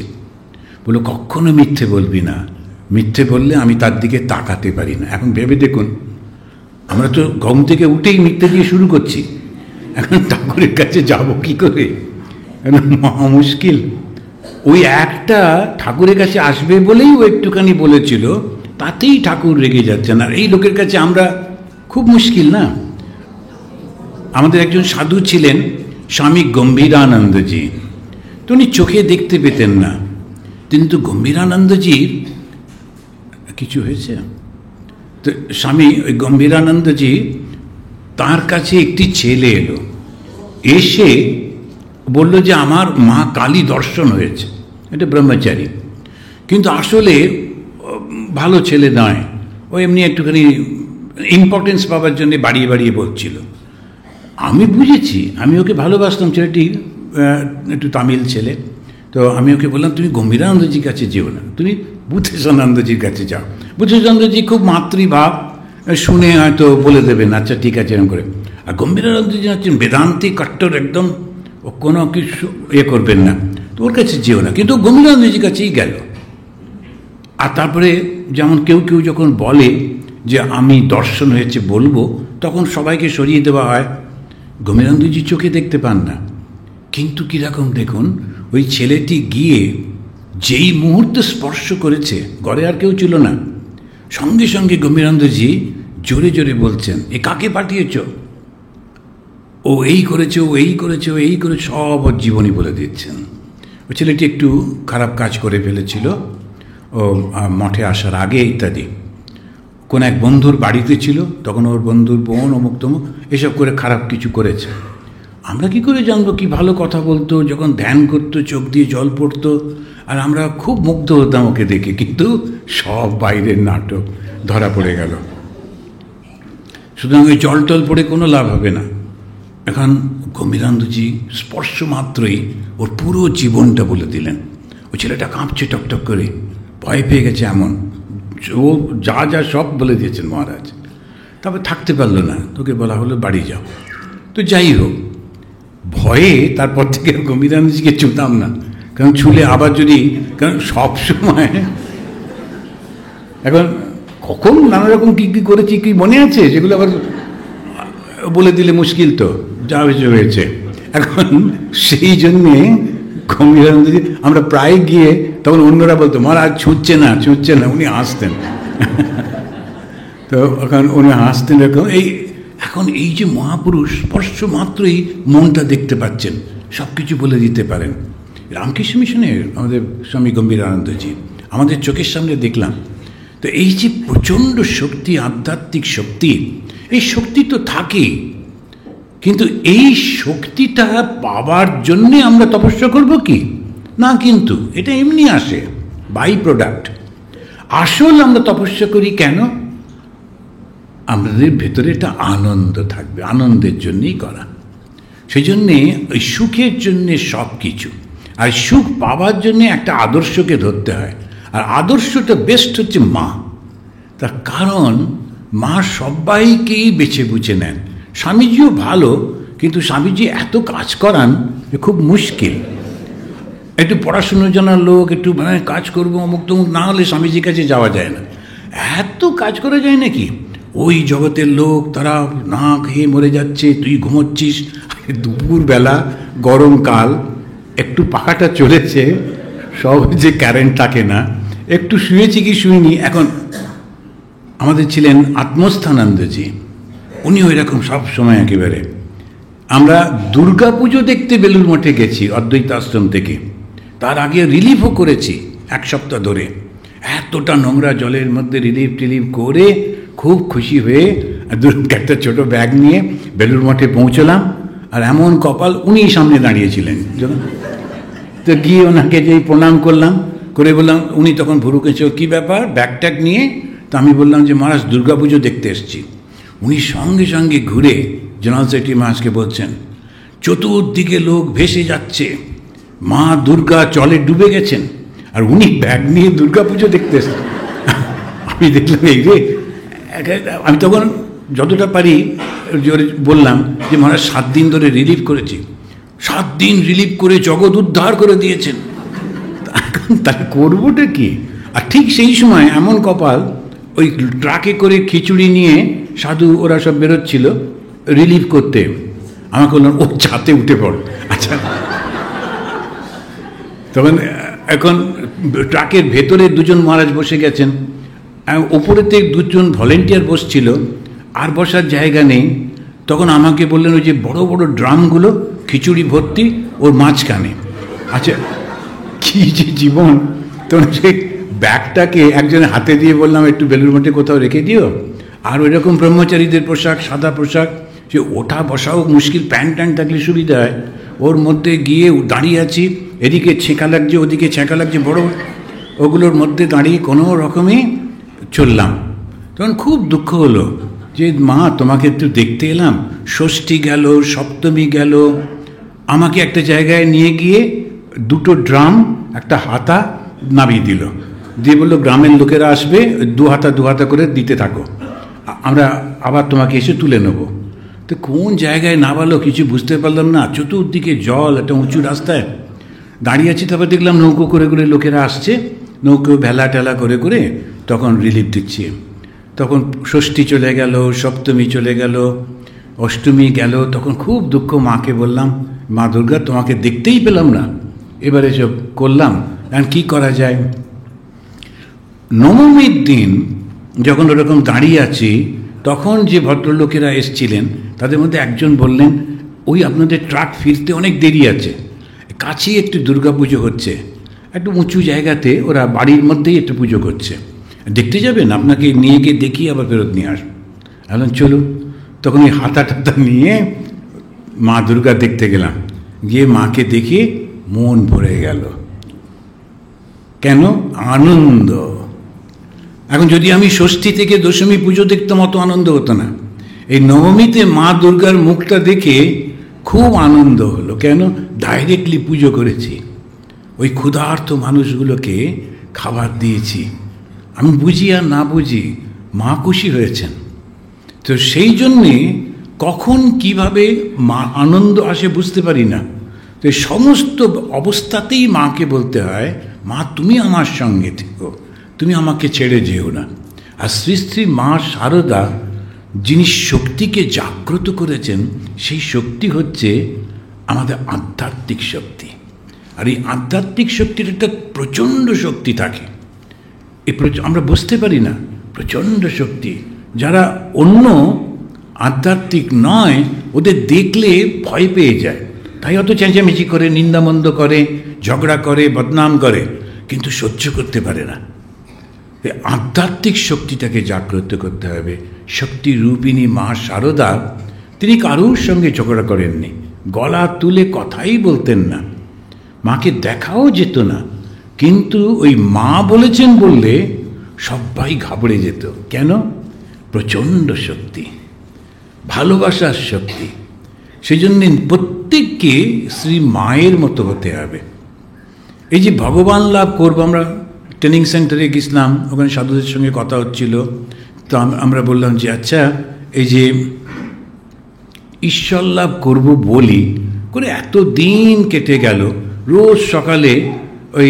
বলো, কখনো মিথ্যে বলবি না, মিথ্যে বললে আমি তার দিকে তাকাতে পারি না। এখন ভেবে দেখুন, আমরা তো ঘুম থেকে উঠেই মিথ্যে দিয়ে শুরু করছি, এখন ঠাকুরের কাছে যাব কি করে? মহা মুশকিল। ওই একটা ঠাকুরের কাছে আসবে বলেই ও একটুখানি বলেছিল, তাতেই ঠাকুর রেগে যাচ্ছেন। আর এই লোকের কাছে আমরা খুব মুশকিল না? আমাদের একজন সাধু ছিলেন, স্বামী গম্ভীরানন্দজি। তো উনি চোখে দেখতে পেতেন না, কিন্তু গম্ভীরানন্দজির কিছু হয়েছে। তো স্বামী ওই গম্ভীরানন্দজি, তার কাছে একটি ছেলে এলো, এসে বলল যে আমার মা কালী দর্শন হয়েছে। এটা ব্রহ্মচারী, কিন্তু আসলে ভালো ছেলে নয়, ও এমনি একটুখানি ইম্পর্টেন্স পাওয়ার জন্য বাড়িয়ে বাড়িয়ে বলছিল। আমি বুঝেছি, আমি ওকে ভালোবাসতাম, ছেলেটি একটু তামিল ছেলে। তো আমি ওকে বললাম, তুমি গম্ভীরানন্দজির কাছে যেও না, তুমি বুদ্ধেশানন্দজির কাছে যাও। বুদ্ধেশানন্দজি খুব মাতৃভাব, শুনে হয়তো বলে দেবেন আচ্ছা ঠিক আছে এরকম করে। আর গম্ভীরানন্দজি হচ্ছেন বেদান্তি কট্টর, একদম ও কোনো কিছু করবেন না, তো ওর কাছে যেও না। কিন্তু গম্ভীরানন্দজির কাছেই গেল। আর তারপরে যেমন কেউ কেউ যখন বলে যে আমি দর্শন হয়েছে বলবো, তখন সবাইকে সরিয়ে দেওয়া হয়। গম্ভীরানন্দজি চোখে দেখতে পান না, কিন্তু কীরকম দেখুন, ওই ছেলেটি গিয়ে যেই মুহূর্তে স্পর্শ করেছে, ঘরে আর কেউ ছিল না, সঙ্গে সঙ্গে গম্ভীরানন্দজি জোরে জোরে বলছেন, এ কাকে পাঠিয়েছ? ও এই করেছে, ও এই করেছে, ও এই করে সব ওর জীবনী বলে দিচ্ছেন। ওই ছেলেটি একটু খারাপ কাজ করে ফেলেছিল ও মঠে আসার আগে ইত্যাদি। কোন এক বন্ধুর বাড়িতে ছিল, তখন ওর বন্ধুর বোন অমুক তমুক এসব করে খারাপ কিছু করেছে। আমরা কি করে জানবো? কি ভালো কথা বলতো, যখন ধ্যান করতো চোখ দিয়ে জল পড়তো, আর আমরা খুব মুগ্ধ হতাম ওকে দেখে, কিন্তু সব বাইরের নাটক ধরা পড়ে গেল। সুতরাং ওই জল টল পড়ে কোনো লাভ হবে না। এখন গম্ভীরানন্দজি স্পর্শ মাত্রই ওর পুরো জীবনটা বলে দিলেন। ওই ছেলেটা কাঁপছে টকটক করে, ভয় পেয়ে গেছে এমন, ও যা যা সব বলে দিয়েছেন মহারাজ। তবে থাকতে পারলো না, তোকে বলা হলো বাড়ি যাও। তো যাই হোক, ভয়ে তারপর থেকে গম্ভীরানন্দজিকে ছুতাম না, কারণ ছুলে আবার যদি, কারণ সবসময় এখন কখন নানা রকম কী কী করেছি কি মনে আছে, সেগুলো আবার বলে দিলে মুশকিল, তো যা হয়েছে হয়েছে। এখন সেই জন্যে গম্ভীরানন্দজি আমরা প্রায় গিয়ে, তখন অন্যরা বলতো মহারাজ ছুঁচ্ছে না ছুঁচ্ছে না, উনি হাসতেন। তো এখন উনি হাসতেন এরকম। এখন এই যে মহাপুরুষ স্পর্শ মাত্রই মনটা দেখতে পাচ্ছেন, সব কিছু বলে দিতে পারেন। রামকৃষ্ণ মিশনের আমাদের স্বামী গম্ভীরানন্দজি আমাদের চোখের সামনে দেখলাম। তো এই যে প্রচণ্ড শক্তি, আধ্যাত্মিক শক্তি, এই শক্তি তো থাকেই, কিন্তু এই শক্তিটা পাওয়ার জন্যে আমরা তপস্যা করব কি না, কিন্তু এটা এমনি আসে, বাই প্রোডাক্ট। আসল আমরা তপস্যা করি কেন? আমাদের ভেতরে একটা আনন্দ থাকবে, আনন্দের জন্যই করা। সেই জন্যে ওই সুখের জন্যে সব কিছু, আর সুখ পাওয়ার জন্যে একটা আদর্শকে ধরতে হয়। আর আদর্শটা বেস্ট হচ্ছে মা। তার কারণ মা সবাইকেই বেছে বুঝে নেন। স্বামীজিও ভালো, কিন্তু স্বামীজি এত কাজ করান যে খুব মুশকিল। একটু পড়াশুনো জানার লোক, একটু মানে কাজ করবো অমুক তমুক না হলে স্বামীজির কাছে যাওয়া যায় না। এত কাজ করা যায় নাকি? ওই জগতের লোক তারা না খেয়ে মরে যাচ্ছে, তুই ঘুমোচ্ছিস। দুপুরবেলা গরমকাল, একটু পাখাটা চলেছে, সব যে কারেন্ট থাকে না, একটু শুয়েছি কি শুইনি। এখন আমাদের ছিলেন আত্মস্থানন্দজি, উনিও এরকম সব সময় একেবারে। আমরা দুর্গা পুজো দেখতে বেলুর মঠে গেছি অদ্বৈত আশ্রম থেকে, তার আগে রিলিফও করেছি 1 সপ্তাহ ধরে। এতটা নোংরা জলের মধ্যে রিলিফ টিলিফ করে খুব খুশি হয়ে একটা ছোট ব্যাগ নিয়ে বেলুর মঠে পৌঁছলাম। আর এমন কপাল, উনি সামনে দাঁড়িয়েছিলেন, তো গিয়ে ওনাকে যেই প্রণাম করলাম, করে বললাম, উনি তখন ভুরুকেছে, কী ব্যাপার ব্যাগ ট্যাগ নিয়ে? তো আমি বললাম যে মহারাজ দুর্গা পুজো দেখতে এসেছি। উনি সঙ্গে সঙ্গে ঘুরে জেনারেল সেক্রেটারি মহারাজকে বলছেন, চতুর্দিকে লোক ভেসে যাচ্ছে, মা দুর্গা জলে ডুবে গেছেন, আর উনি ব্যাগ নিয়ে দুর্গা পুজো দেখতে এসেছেন। আমি দেখলাম এই রে। আমি তখন যতটা পারি জোরে বললাম যে মহারাজ 7 দিন ধরে রিলিফ করেছি, 7 দিন রিলিফ করে জগৎ উদ্ধার করে দিয়েছেন, এখন তাহলে করবোটা কি? আর ঠিক সেই সময় এমন কপাল, ওই ট্রাকে করে খিচুড়ি নিয়ে সাধু ওরা সব বেরোচ্ছিল রিলিফ করতে। আমাকে বললাম, ও ছাতে উঠে পড়। আচ্ছা, তখন এখন ট্রাকের ভেতরে 2জন মহারাজ বসে গেছেন, ওপরেতে 2জন ভলেন্টিয়ার বসছিল, আর বসার জায়গা নেই। তখন আমাকে বললেন ওই যে বড় বড় ড্রামগুলো খিচুড়ি ভর্তি ওর মাঝখানে। আচ্ছা, কি যে জীবন! তখন সেই ব্যাগটাকে একজনের হাতে দিয়ে বললাম, একটু বেলুর মঠে কোথাও রেখে দিও। আর ওই রকম ব্রহ্মচারীদের পোশাক, সাদা পোশাক, সে ওঠা বসাও মুশকিল, প্যান্ট ট্যান্ট থাকলে সুবিধা হয়। ওর মধ্যে গিয়ে দাঁড়িয়ে আছি, এদিকে ছেঁকা লাগছে, ওদিকে ছেঁকা লাগছে, বড় ওগুলোর মধ্যে দাঁড়িয়ে কোনো রকমই চললাম। তখন খুব দুঃখ হলো যে মা তোমাকে একটু দেখতে এলাম, ষষ্ঠী গেল, সপ্তমী গেল, আমাকে একটা জায়গায় নিয়ে গিয়ে 2টো ড্রাম, একটা হাতা নামিয়ে দিল, দিয়ে বললো গ্রামের লোকেরা আসবে, 2 হাতা করে দিতে থাকো, আমরা আবার তোমাকে এসে তুলে নেব। তো কোন জায়গায় নামালো কিছু বুঝতে পারলাম না, চতুর্দিকে জল, একটা উঁচু রাস্তায় দাঁড়িয়ে আছি। তারপর দেখলাম নৌকো করে করে লোকেরা আসছে, নৌকো ভেলা টেলা করে করে তখন রিলিফ দিচ্ছে। তখন ষষ্ঠী চলে গেল, সপ্তমী চলে গেল, অষ্টমী গেল। তখন খুব দুঃখ, মাকে বললাম, মা দুর্গা তোমাকে দেখতেই পেলাম না, এবারে সব করলাম, এখন কী করা যায়। নবমীর দিন যখন ওরকম দাঁড়িয়ে আছি, তখন যে ভদ্রলোকেরা এসছিলেন তাদের মধ্যে একজন বললেন, ওই আপনাদের ট্রাক ফিরতে অনেক দেরি আছে, কাছেই একটু দুর্গা পুজো হচ্ছে, একটু উঁচু জায়গাতে, ওরা বাড়ির মধ্যেই একটু পুজো করছে, দেখতে যাবেন? আপনাকে নিয়ে গিয়ে দেখিয়ে আবার ফেরত নিয়ে আসুন। এখন চলুন। তখন ওই হাতা টাতা নিয়ে মা দুর্গা দেখতে গেলাম, গিয়ে মাকে দেখে মন ভরে গেল। কেন? আনন্দ। এখন যদি আমি ষষ্ঠী থেকে দশমী পুজো দেখতাম, অত আনন্দ হতো না। এই নবমীতে মা দুর্গার মুখটা দেখে খুব আনন্দ হলো। কেন? ডাইরেক্টলি পুজো করেছি, ওই ক্ষুধার্ত মানুষগুলোকে খাবার দিয়েছি। আমি বুঝি আর না বুঝি মা খুশি হয়েছেন। তো সেই জন্যে কখন কিভাবে মা আনন্দ আসে বুঝতে পারি না। তো সমস্ত অবস্থাতেই মাকে বলতে হয়, মা তুমি আমার সঙ্গে থেকো, তুমি আমাকে ছেড়ে যেও না। আর শ্রী শ্রী মা শারদা যিনি শক্তিকে জাগ্রত করেছেন, সেই শক্তি হচ্ছে আমাদের আধ্যাত্মিক শক্তি। আর এই আধ্যাত্মিক শক্তির একটা প্রচণ্ড শক্তি থাকে, আমরা বুঝতে পারি না, প্রচণ্ড শক্তি। যারা অন্য আধ্যাত্মিক নয়, ওদের দেখলে ভয় পেয়ে যায়, তাই অত চেঁচামেচি করে, নিন্দামন্দ করে, ঝগড়া করে, বদনাম করে, কিন্তু সহ্য করতে পারে না। আধ্যাত্মিক শক্তিটাকে জাগ্রত করতে হবে। শক্তি রূপিণী মা শারদা, তিনি কারোর সঙ্গে ঝগড়া করেননি, গলা তুলে কথাই বলতেন না, মাকে দেখাও যেত না, কিন্তু ওই মা বলেছেন বললে সবাই ঘাবড়ে যেত। কেন? প্রচণ্ড শক্তি, ভালোবাসার শক্তি। সেই জন্য প্রত্যেককে শ্রী মায়ের মতো হতে হবে। এই যে ভগবান লাভ করবো, আমরা ট্রেনিং সেন্টারে গেছিলাম, ওখানে সাধুদের সঙ্গে কথা হচ্ছিল, তো আমরা বললাম যে আচ্ছা, এই যে ঈশ্বর লাভ করবো বলি করে এত দিন কেটে গেল, রোজ সকালে ওই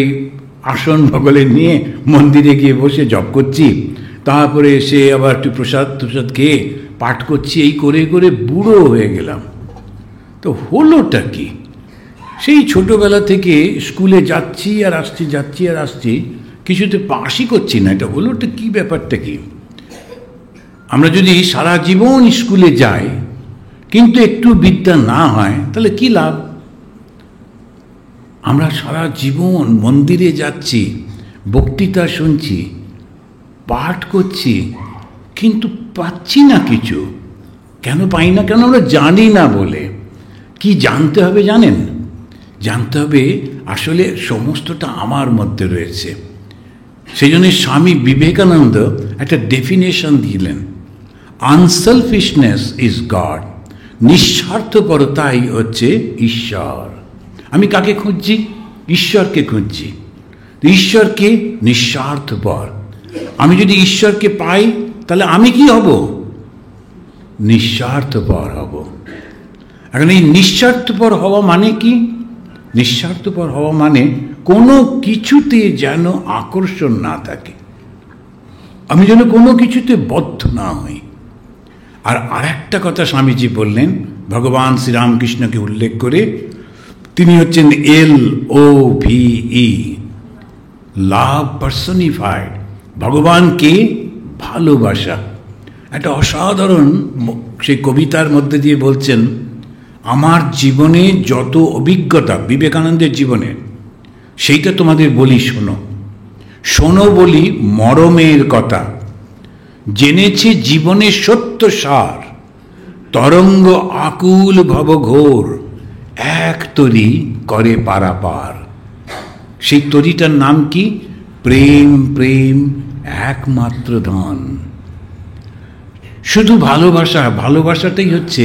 আসন ভগলে নিয়ে মন্দিরে গিয়ে বসে জপ করছি, তারপরে এসে আবার একটু প্রসাদ খেয়ে পাঠ করছি, এই করে করে বুড়ো হয়ে গেলাম। তো হলোটা কি? সেই ছোটোবেলা থেকে স্কুলে যাচ্ছি আর আসছি, কিছুতে পাশই করছি না। এটা হলোটা কি? ব্যাপারটা কি? আমরা যদি সারা জীবন স্কুলে যাই কিন্তু একটু বিদ্যা না হয় তাহলে কি লাভ? আমরা সারা জীবন মন্দিরে যাচ্ছি, বক্তৃতা শুনছি, পাঠ করছি, কিন্তু পাচ্ছি না কিছু। কেন পাই না? কেন? আমরা জানি না বলে। কি জানতে হবে জানেন? জানতে হবে আসলে সমস্তটা আমার মধ্যে রয়েছে। সেই জন্য স্বামী বিবেকানন্দ একটা ডেফিনেশন দিলেন, আনসেলফিশনেস ইজ গড। নিঃস্বার্থপরতাই হচ্ছে ঈশ্বর। আমি কাকে খুঁজছি? ঈশ্বরকে খুঁজছি। ঈশ্বরকে নিঃস্বার্থপর। আমি যদি ঈশ্বরকে পাই তাহলে আমি কি হব? নিঃস্বার্থপর হব। এখন এই নিঃস্বার্থপর হওয়া মানে কি? নিঃস্বার্থপর হওয়া মানে কোনো কিছুতে যেন আকর্ষণ না থাকে, আমি যেন কোনো কিছুতে বদ্ধ না হই। আর একটা কথা স্বামীজি বললেন, ভগবান শ্রীরামকৃষ্ণকে উল্লেখ করে, তিনি হচ্ছেন LOVE, লাভ পার্সনিফাইড। ভগবানকে ভালোবাসা। একটা অসাধারণ সেই কবিতার মধ্যে দিয়ে বলছেন, আমার জীবনে যত অভিজ্ঞতা, বিবেকানন্দের জীবনে, সেইটা তোমাদের বলি শোনো। শোনো বলি মরমের কথা, জেনেছে জীবনের সত্য সার। তরঙ্গ আকুল ভবঘোর, এক তরি করে পারাপার। সেই তরিটার নাম কি? প্রেম। প্রেম একমাত্র ধন। শুধু ভালোবাসা, ভালোবাসাটাই হচ্ছে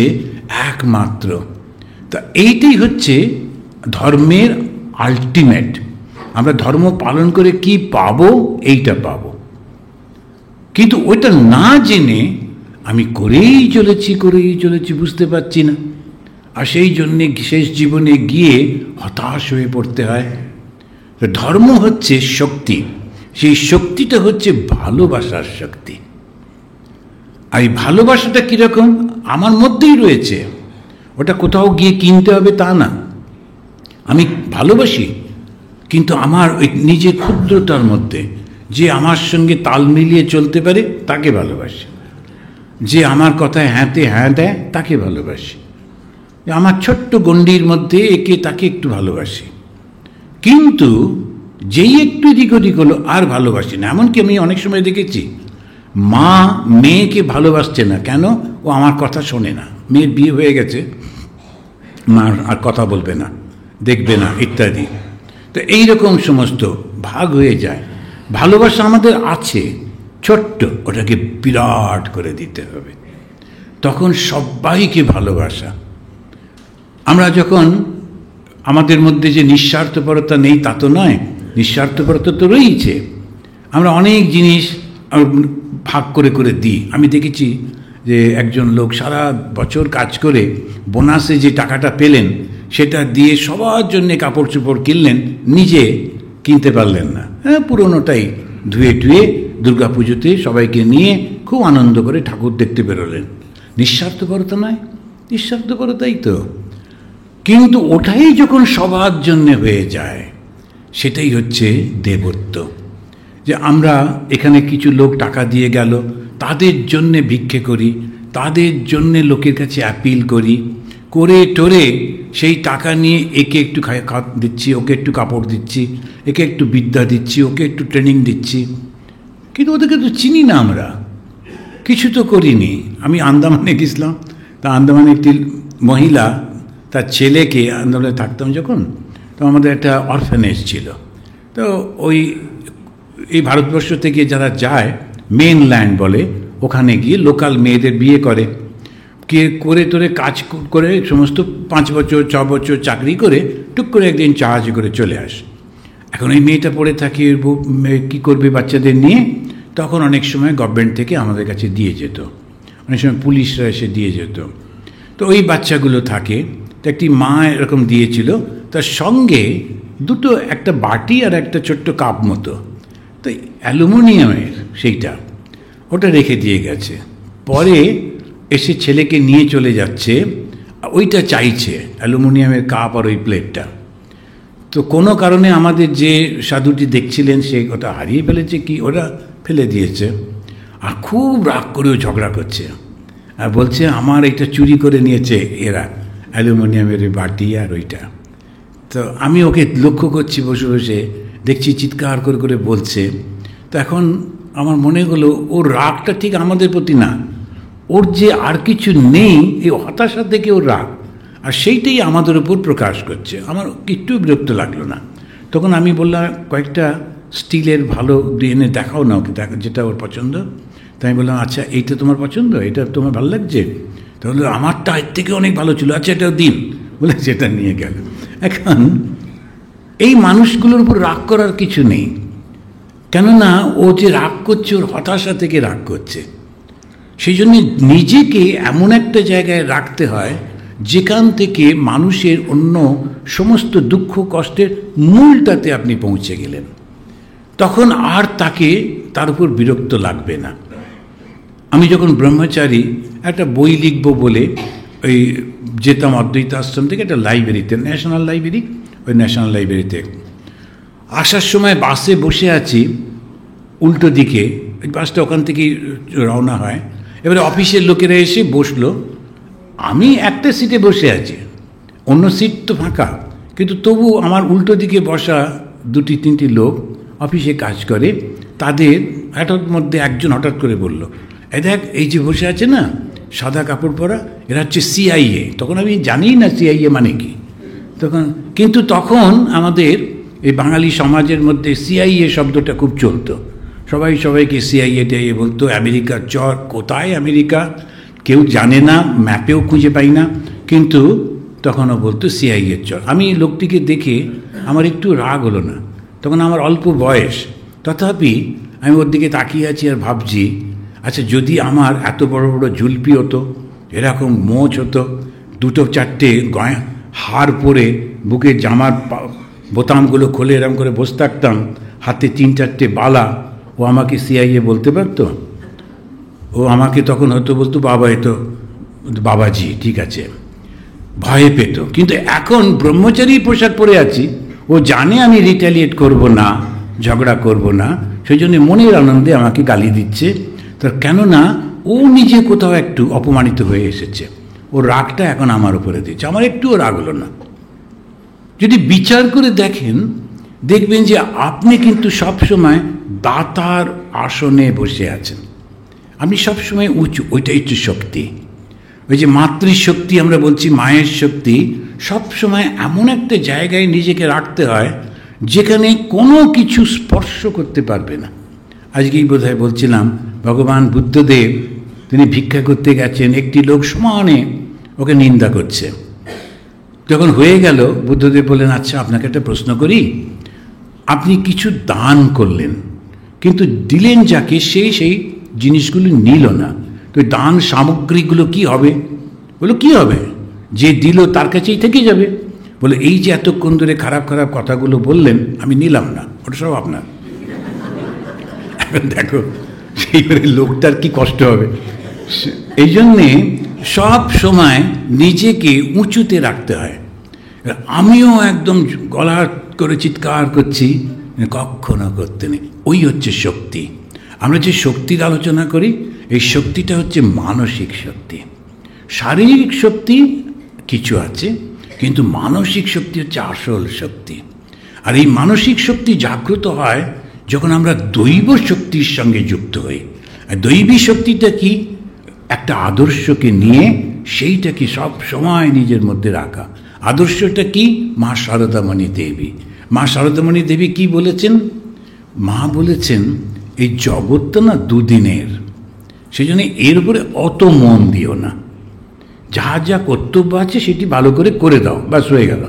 একমাত্র। তা এইটাই হচ্ছে ধর্মের আলটিমেট। আমরা ধর্ম পালন করে কি পাবো? এইটা পাবো। কিন্তু ওইটা না জেনে আমি করেই চলেছি, বুঝতে পারছি না। আর সেই জন্যে শেষ জীবনে গিয়ে হতাশ হয়ে পড়তে হয়। ধর্ম হচ্ছে শক্তি, সেই শক্তিটা হচ্ছে ভালোবাসার শক্তি। আর এই ভালোবাসাটা কীরকম? আমার মধ্যেই রয়েছে, ওটা কোথাও গিয়ে কিনতে হবে তা না। আমি ভালোবাসি, কিন্তু আমার ওই নিজের ক্ষুদ্রতার মধ্যে যে আমার সঙ্গে তাল মিলিয়ে চলতে পারে তাকে ভালোবাসি, যে আমার কথায় হ্যাঁতে হ্যাঁ দেয় তাকে ভালোবাসি, আমার ছোট্ট গণ্ডির মধ্যে একে তাকে একটু ভালোবাসি। কিন্তু যেই একটু এদিক ওদিক হলো আর ভালোবাসি না। এমনকি আমি অনেক সময় দেখেছি মা মেয়েকে ভালোবাসছে না। কেন? ও আমার কথা শোনে না। মেয়ের বিয়ে হয়ে গেছে, মা আর কথা বলবে না, দেখবে না, ইত্যাদি। তো এইরকম সমস্ত ভাগ হয়ে যায়। ভালোবাসা আমাদের আছে ছোট্ট, ওটাকে বিরাট করে দিতে হবে, তখন সবাইকে ভালোবাসা। আমরা যখন আমাদের মধ্যে যে নিঃস্বার্থপরতা নেই তা তো নয়, নিঃস্বার্থপরতা তো রয়েছে। আমরা অনেক জিনিস ভাগ করে করে দিই। আমি দেখেছি যে একজন লোক সারা বছর কাজ করে বোনাসে যে টাকাটা পেলেন সেটা দিয়ে সবার জন্যে কাপড় চোপড় কিনলেন, নিজে কিনতে পারলেন না। হ্যাঁ, পুরোনোটাই ধুয়ে টুয়ে দুর্গাপুজোতে সবাইকে নিয়ে খুব আনন্দ করে ঠাকুর দেখতে বেরোলেন। নিঃস্বার্থপরতা নয়? নিঃস্বার্থপরতাই তো। কিন্তু ওটাই যখন সবার জন্যে হয়ে যায় সেটাই হচ্ছে দেবত্ব। যে আমরা এখানে কিছু লোক টাকা দিয়ে গেল, তাদের জন্যে ভিক্ষে করি, তাদের জন্যে লোকের কাছে অ্যাপিল করি, করে টোরে সেই টাকা নিয়ে একে একটু দিচ্ছি, ওকে একটু কাপড় দিচ্ছি, একে একটু বিদ্যা দিচ্ছি, ওকে একটু ট্রেনিং দিচ্ছি। কিন্তু ওদেরকে তো চিনি না, আমরা কিছু তো করিনি। আমি আন্দামানে গেছিলাম, তা আন্দামানে একটি মহিলা তার ছেলেকে, আন্দামানে থাকতাম যখন, তো আমাদের একটা অরফানেজ ছিল। তো এই ভারতবর্ষ থেকে যারা যায় মেনল্যান্ড বলে, ওখানে গিয়ে লোকাল মেয়েদের বিয়ে করে, করে তোরে কাজ করে সমস্ত 5 বছর 6 বছর চাকরি করে টুক করে একদিন জাহাজে করে চলে আসে। এখন এই মেয়েটা পড়ে থাকে, কী করবে বাচ্চাদের নিয়ে? তখন অনেক সময় গভর্নমেন্ট থেকে আমাদের কাছে দিয়ে যেত, অনেক সময় পুলিশরা এসে দিয়ে যেত। তো ওই বাচ্চাগুলো থাকে, তো একটি মা এরকম দিয়েছিল, তার সঙ্গে দুটো, একটা বাটি আর একটা ছোট্ট কাপ মতো, তো অ্যালুমিনিয়ামের সেইটা, ওটা রেখে দিয়ে গেছে। পরে এসে ছেলেকে নিয়ে চলে যাচ্ছে, ওইটা চাইছে, অ্যালুমিনিয়ামের কাপ আর ওই প্লেটটা। তো কোনো কারণে আমাদের যে সাধুটি দেখছিলেন সে ওটা হারিয়ে ফেলেছে কি ওরা ফেলে দিয়েছে, আর খুব রাগ করেও ঝগড়া করছে, আর বলছে আমার এটা চুরি করে নিয়েছে এরা, অ্যালুমিনিয়ামের ওই বাটি আর ওইটা। তো আমি ওকে লক্ষ্য করছি, বসে বসে দেখছি চিৎকার করে করে বলছে। তো এখন আমার মনে হলো ওর রাগটা ঠিক আমাদের প্রতি না, ওর যে আর কিছু নেই এই হতাশা থেকে ওর রাগ, আর সেইটাই আমাদের উপর প্রকাশ করছে। আমার একটু বিরক্ত লাগলো না। তখন আমি বললাম কয়েকটা স্টিলের ভালো এনে দেখাও না ওকে, যেটা ওর পছন্দ। তাই আমি বললাম আচ্ছা এইটা তোমার পছন্দ, এটা তোমার ভালো লাগছে? তাহলে আমারটা এর থেকে অনেক ভালো ছিল, আচ্ছা এটাও দিন, বলে সেটা নিয়ে গেল। এখন এই মানুষগুলোর উপর রাগ করার কিছু নেই, কেননা ও যে রাগ করছে ওর হতাশা থেকে রাগ করছে। সেই জন্য নিজেকে এমন একটা জায়গায় রাখতে হয় যেখান থেকে মানুষের অন্য সমস্ত দুঃখ কষ্টের মূলটাতে আপনি পৌঁছে গেলেন, তখন আর তার উপর বিরক্ত লাগবে না। আমি যখন ব্রহ্মচারী একটা বই লিখব বলে ওই যেতাম অদ্বৈত আশ্রম থেকে একটা লাইব্রেরিতে, ন্যাশনাল লাইব্রেরি, ওই ন্যাশনাল লাইব্রেরিতে আসার সময় বাসে বসে আছি উল্টো দিকে, ওই বাসটা ওখান থেকেই রওনা হয়। এবারে অফিসের লোকেরা এসে বসলো, আমি একটা সিটে বসে আছি, অন্য সিট তো ফাঁকা, কিন্তু তবু আমার উল্টো দিকে বসা দুটি তিনটি লোক অফিসে কাজ করে, তাদের হঠাৎ মধ্যে একজন হঠাৎ করে বলল, এই দেখ এই যে বসে আছে না সাদা কাপড় পরা, এরা হচ্ছে সিআইএ। তখন আমি জানি না সিআইএ মানে কি, কিন্তু তখন আমাদের এই বাঙালি সমাজের মধ্যে সিআইএ শব্দটা খুব চলতো, সবাই সবাইকে সিআইএ টিআইএ বলতো। আমেরিকার চর, কোথায় আমেরিকা কেউ জানে না, ম্যাপেও খুঁজে পাই না, কিন্তু তখনও বলতো সিআইএর চর। আমি লোকটিকে দেখে আমার একটু রাগ হলো না, তখন আমার অল্প বয়স, তথাপি আমি ওর দিকে তাকিয়ে আছি আর ভাবছি আচ্ছা যদি আমার এত বড় বড় ঝুলপি হতো, এরকম মোচ হতো, দুটো চারটে হার পরে বুকের জামার বোতামগুলো খুলে এরকম করে বসে থাকতাম, হাতে তিন চারটে বালা, ও আমাকে সিআইএ বলতে পারতো? ও আমাকে তখন হয়তো বলতো বাবা, এ তো বাবাজি, ঠিক আছে, ভয়ে পেত। কিন্তু এখন ব্রহ্মচারী পোশাক পরে আছি, ও জানে আমি রিটালিয়েট করব না, ঝগড়া করব না, সেই জন্য মনের আনন্দে আমাকে গালি দিচ্ছে। তার কেননা ও নিজে কোথাও একটু অপমানিত হয়ে এসেছে, ওর রাগটা এখন আমার উপরে দিচ্ছে, আমার একটুও রাগ হলো না। যদি বিচার করে দেখেন, দেখবেন যে আপনি কিন্তু সবসময় দাতার আসনে বসে আছেন, আপনি সবসময় উঁচু, ওইটা হচ্ছে শক্তি। ওই যে মাতৃশক্তি আমরা বলছি, মায়ের শক্তি, সবসময় এমন একটা জায়গায় নিজেকে রাখতে হয় যেখানে কোনো কিছু স্পর্শ করতে পারবে না। আজকেই বোধহয় বলছিলাম, ভগবান বুদ্ধদেব তিনি ভিক্ষা করতে গেছেন, একটি লোক সমানে ওকে নিন্দা করছে। যখন হয়ে গেল, বুদ্ধদেব বললেন আচ্ছা আপনাকে একটা প্রশ্ন করি, আপনি কিছু দান করলেন কিন্তু দিলেন যাকে, সেই জিনিসগুলো নিল না, তো দান সামগ্রীগুলো কি হবে? বলো কি হবে, যে দিল তার কাছেই থেকে যাবে। বলে এই যে এতক্ষণ ধরে খারাপ খারাপ কথাগুলো বললেন আমি নিলাম না, ওটা সব আপনার। এখন দেখো সেইবারে লোকটার কি কষ্ট হবে। এই জন্যে সব সময় নিজেকে উঁচুতে রাখতে হয়। আমিও একদম গলা করে চিৎকার করছি, কখনো করতে নেই। ওই হচ্ছে শক্তি। আমরা যে শক্তির আলোচনা করি, এই শক্তিটা হচ্ছে মানসিক শক্তি। শারীরিক শক্তি কিছু আছে, কিন্তু মানসিক শক্তি হচ্ছে আসল শক্তি। আর এই মানসিক শক্তি জাগ্রত হয় যখন আমরা দৈব শক্তির সঙ্গে যুক্ত হই। আর দৈবী শক্তিটা কি? একটা আদর্শকে নিয়ে সেইটাকে সব সময় নিজের মধ্যে রাখা। আদর্শটা কি? মা শারদামণি দেবী। মা শারদামণি দেবী কি বলেছেন? মা বলেছেন এই জগৎটা না দুদিনের, সেই জন্য এর উপরে অত মন দিও না, যা যা কর্তব্য আছে সেটি ভালো করে করে দাও, ব্যাস হয়ে গেল।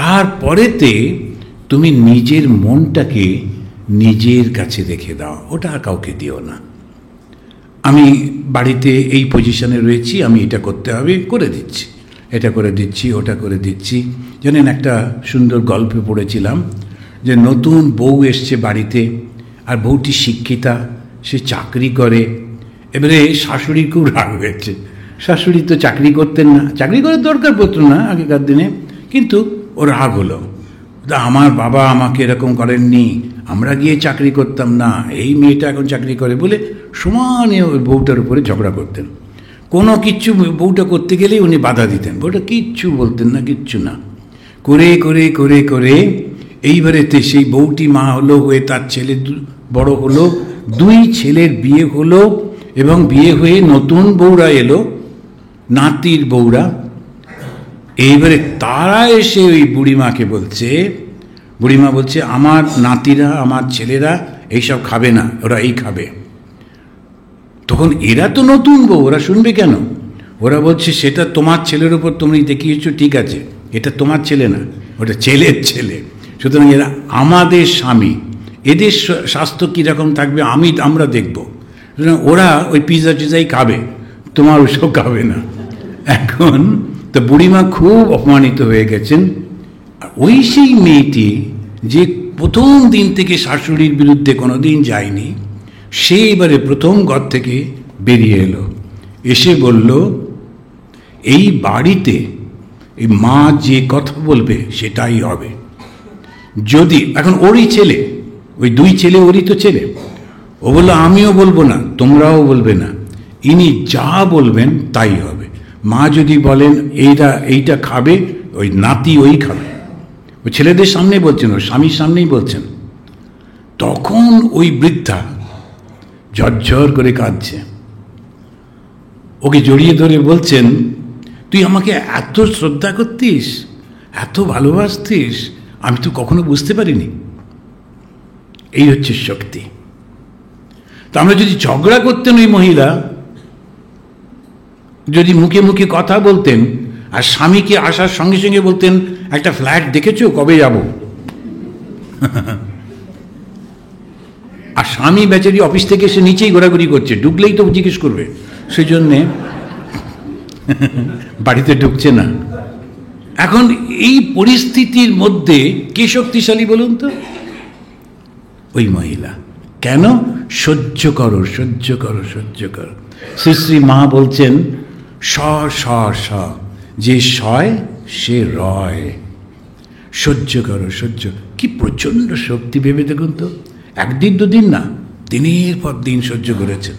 তারপরেতে তুমি নিজের মনটাকে নিজের কাছে রেখে দাও, ওটা আর কাউকে দিও না। আমি বাড়িতে এই পজিশনে রয়েছি, আমি এটা করতে হবে, করে দিচ্ছি, এটা করে দিচ্ছি, ওটা করে দিচ্ছি। জানেন, একটা সুন্দর গল্পে পড়েছিলাম যে নতুন বউ এসছে বাড়িতে, আর বউটি শিক্ষিতা, সে চাকরি করে। এবারে শাশুড়ির খুব রাগ হয়েছে। শাশুড়ি তো চাকরি করতেন না, চাকরি করার দরকার পড়তো না আগেকার দিনে, কিন্তু ও রাগ হলো, আমার বাবা আমাকে এরকম করেননি, আমরা গিয়ে চাকরি করতাম না, এই মেয়েটা এখন চাকরি করে বলে সমানে ওই বউটার উপরে ঝগড়া করতেন। কোনো কিচ্ছু বউটা করতে গেলেই উনি বাধা দিতেন, বউটা কিচ্ছু বলতেন না, কিচ্ছু না, করে করে করে করে এইবারেতে সেই বউটি মা হলো, হয়ে তার ছেলে বড় হলো, 2 ছেলের বিয়ে হলো, এবং বিয়ে হয়ে নতুন বউরা এলো, নাতির বউরা। এইবারে তারা এসে ওই বুড়িমাকে বলছে, বুড়িমা বলছে আমার নাতিরা, আমার ছেলেরা এইসব খাবে না, ওরা এই খাবে। তখন এরা তো নতুন বউ, ওরা শুনবে কেন? ওরা বলছে সেটা তোমার ছেলের উপর তুমি দেখিয়েছো, ঠিক আছে, এটা তোমার ছেলে না, ওটা ছেলের ছেলে, সুতরাং এরা আমাদের স্বামী, এদের স্বাস্থ্য কীরকম থাকবে আমরা দেখব, সুতরাং ওরা ওই পিৎজা টিজাই খাবে, তোমার ওসব খাবে না। এখন তো বুড়িমা খুব অপমানিত হয়ে গেছেন। ওই সেই মেয়েটি যে প্রথম দিন থেকে শাশুড়ির বিরুদ্ধে কোনো দিন যায়নি, সে এবারে প্রথম ঘর থেকে বেরিয়ে এলো, এসে বলল এই বাড়িতে এই মা যে কথা বলবে সেটাই হবে। যদি এখন ওরই ছেলে, ওই 2 ছেলে ওরই তো ছেলে, ও বললো আমিও বলবো না, তোমরাও বলবে না, ইনি যা বলবেন তাই হবে। মা যদি বলেন এইটা খাবে, ওই নাতি ওই খাবে। ওই ছেলেদের সামনে বলছেন, ওর স্বামীর সামনেই বলছেন। তখন ওই বৃদ্ধা ঝরঝর করে কাঁদছে, ওকে জড়িয়ে ধরে বলছেন তুই আমাকে এত শ্রদ্ধা করতিস, এত ভালোবাসতিস, আমি তো কখনো বুঝতে পারিনি। এই হচ্ছে শক্তি। তা আমরা যদি ঝগড়া করতেন, ওই মহিলা যদি মুখে মুখে কথা বলতেন, আর স্বামীকে আসার সঙ্গে সঙ্গে বলতেন একটা ফ্ল্যাট দেখেছো, কবে যাব, আর স্বামী বেচারি অফিস থেকে এসে নিচেই ঘোরাঘুরি করছে, ঢুকলেই তো জিজ্ঞেস করবে, সেই জন্যে বাড়িতে ঢুকছে না। এখন এই পরিস্থিতির মধ্যে কে শক্তিশালী বলুন তো? ওই মহিলা। কেন? সহ্য করো, সহ্য করো, সহ্য করো। শ্রী শ্রী মা বলছেন স স স, যে সয় সে রয়। সহ্য করো, সহ্য। কি প্রচণ্ড শক্তি ভেবে দেখুন তো। 1 দিন 2 দিন না, দিনের পর দিন সহ্য করেছেন।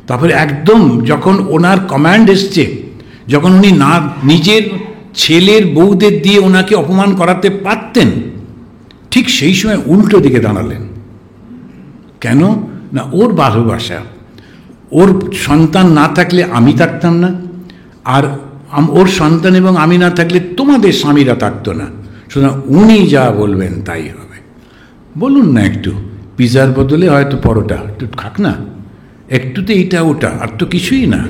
তারপরে একদম যখন ওনার কমান্ড এসছে, যখন উনি না নিজের ছেলের বউদের দিয়ে ওনাকে অপমান করাতে পারতেন, ঠিক সেই সময় উল্টো দিকে দাঁড়ালেন। কেন না, ওর ভালোবাসা, ওর সন্তান না থাকলে আমি থাকতাম না, আর ওর সন্তান এবং আমি না থাকলে তোমাদের স্বামীরা থাকতো না, সুতরাং উনি যা বলবেন তাই হবে। বলুন না, একটু পিজার বদলে হয়তো পরোটা একটু খাক না, একটুতে এইটা ওটা, আর তো কিছুই না।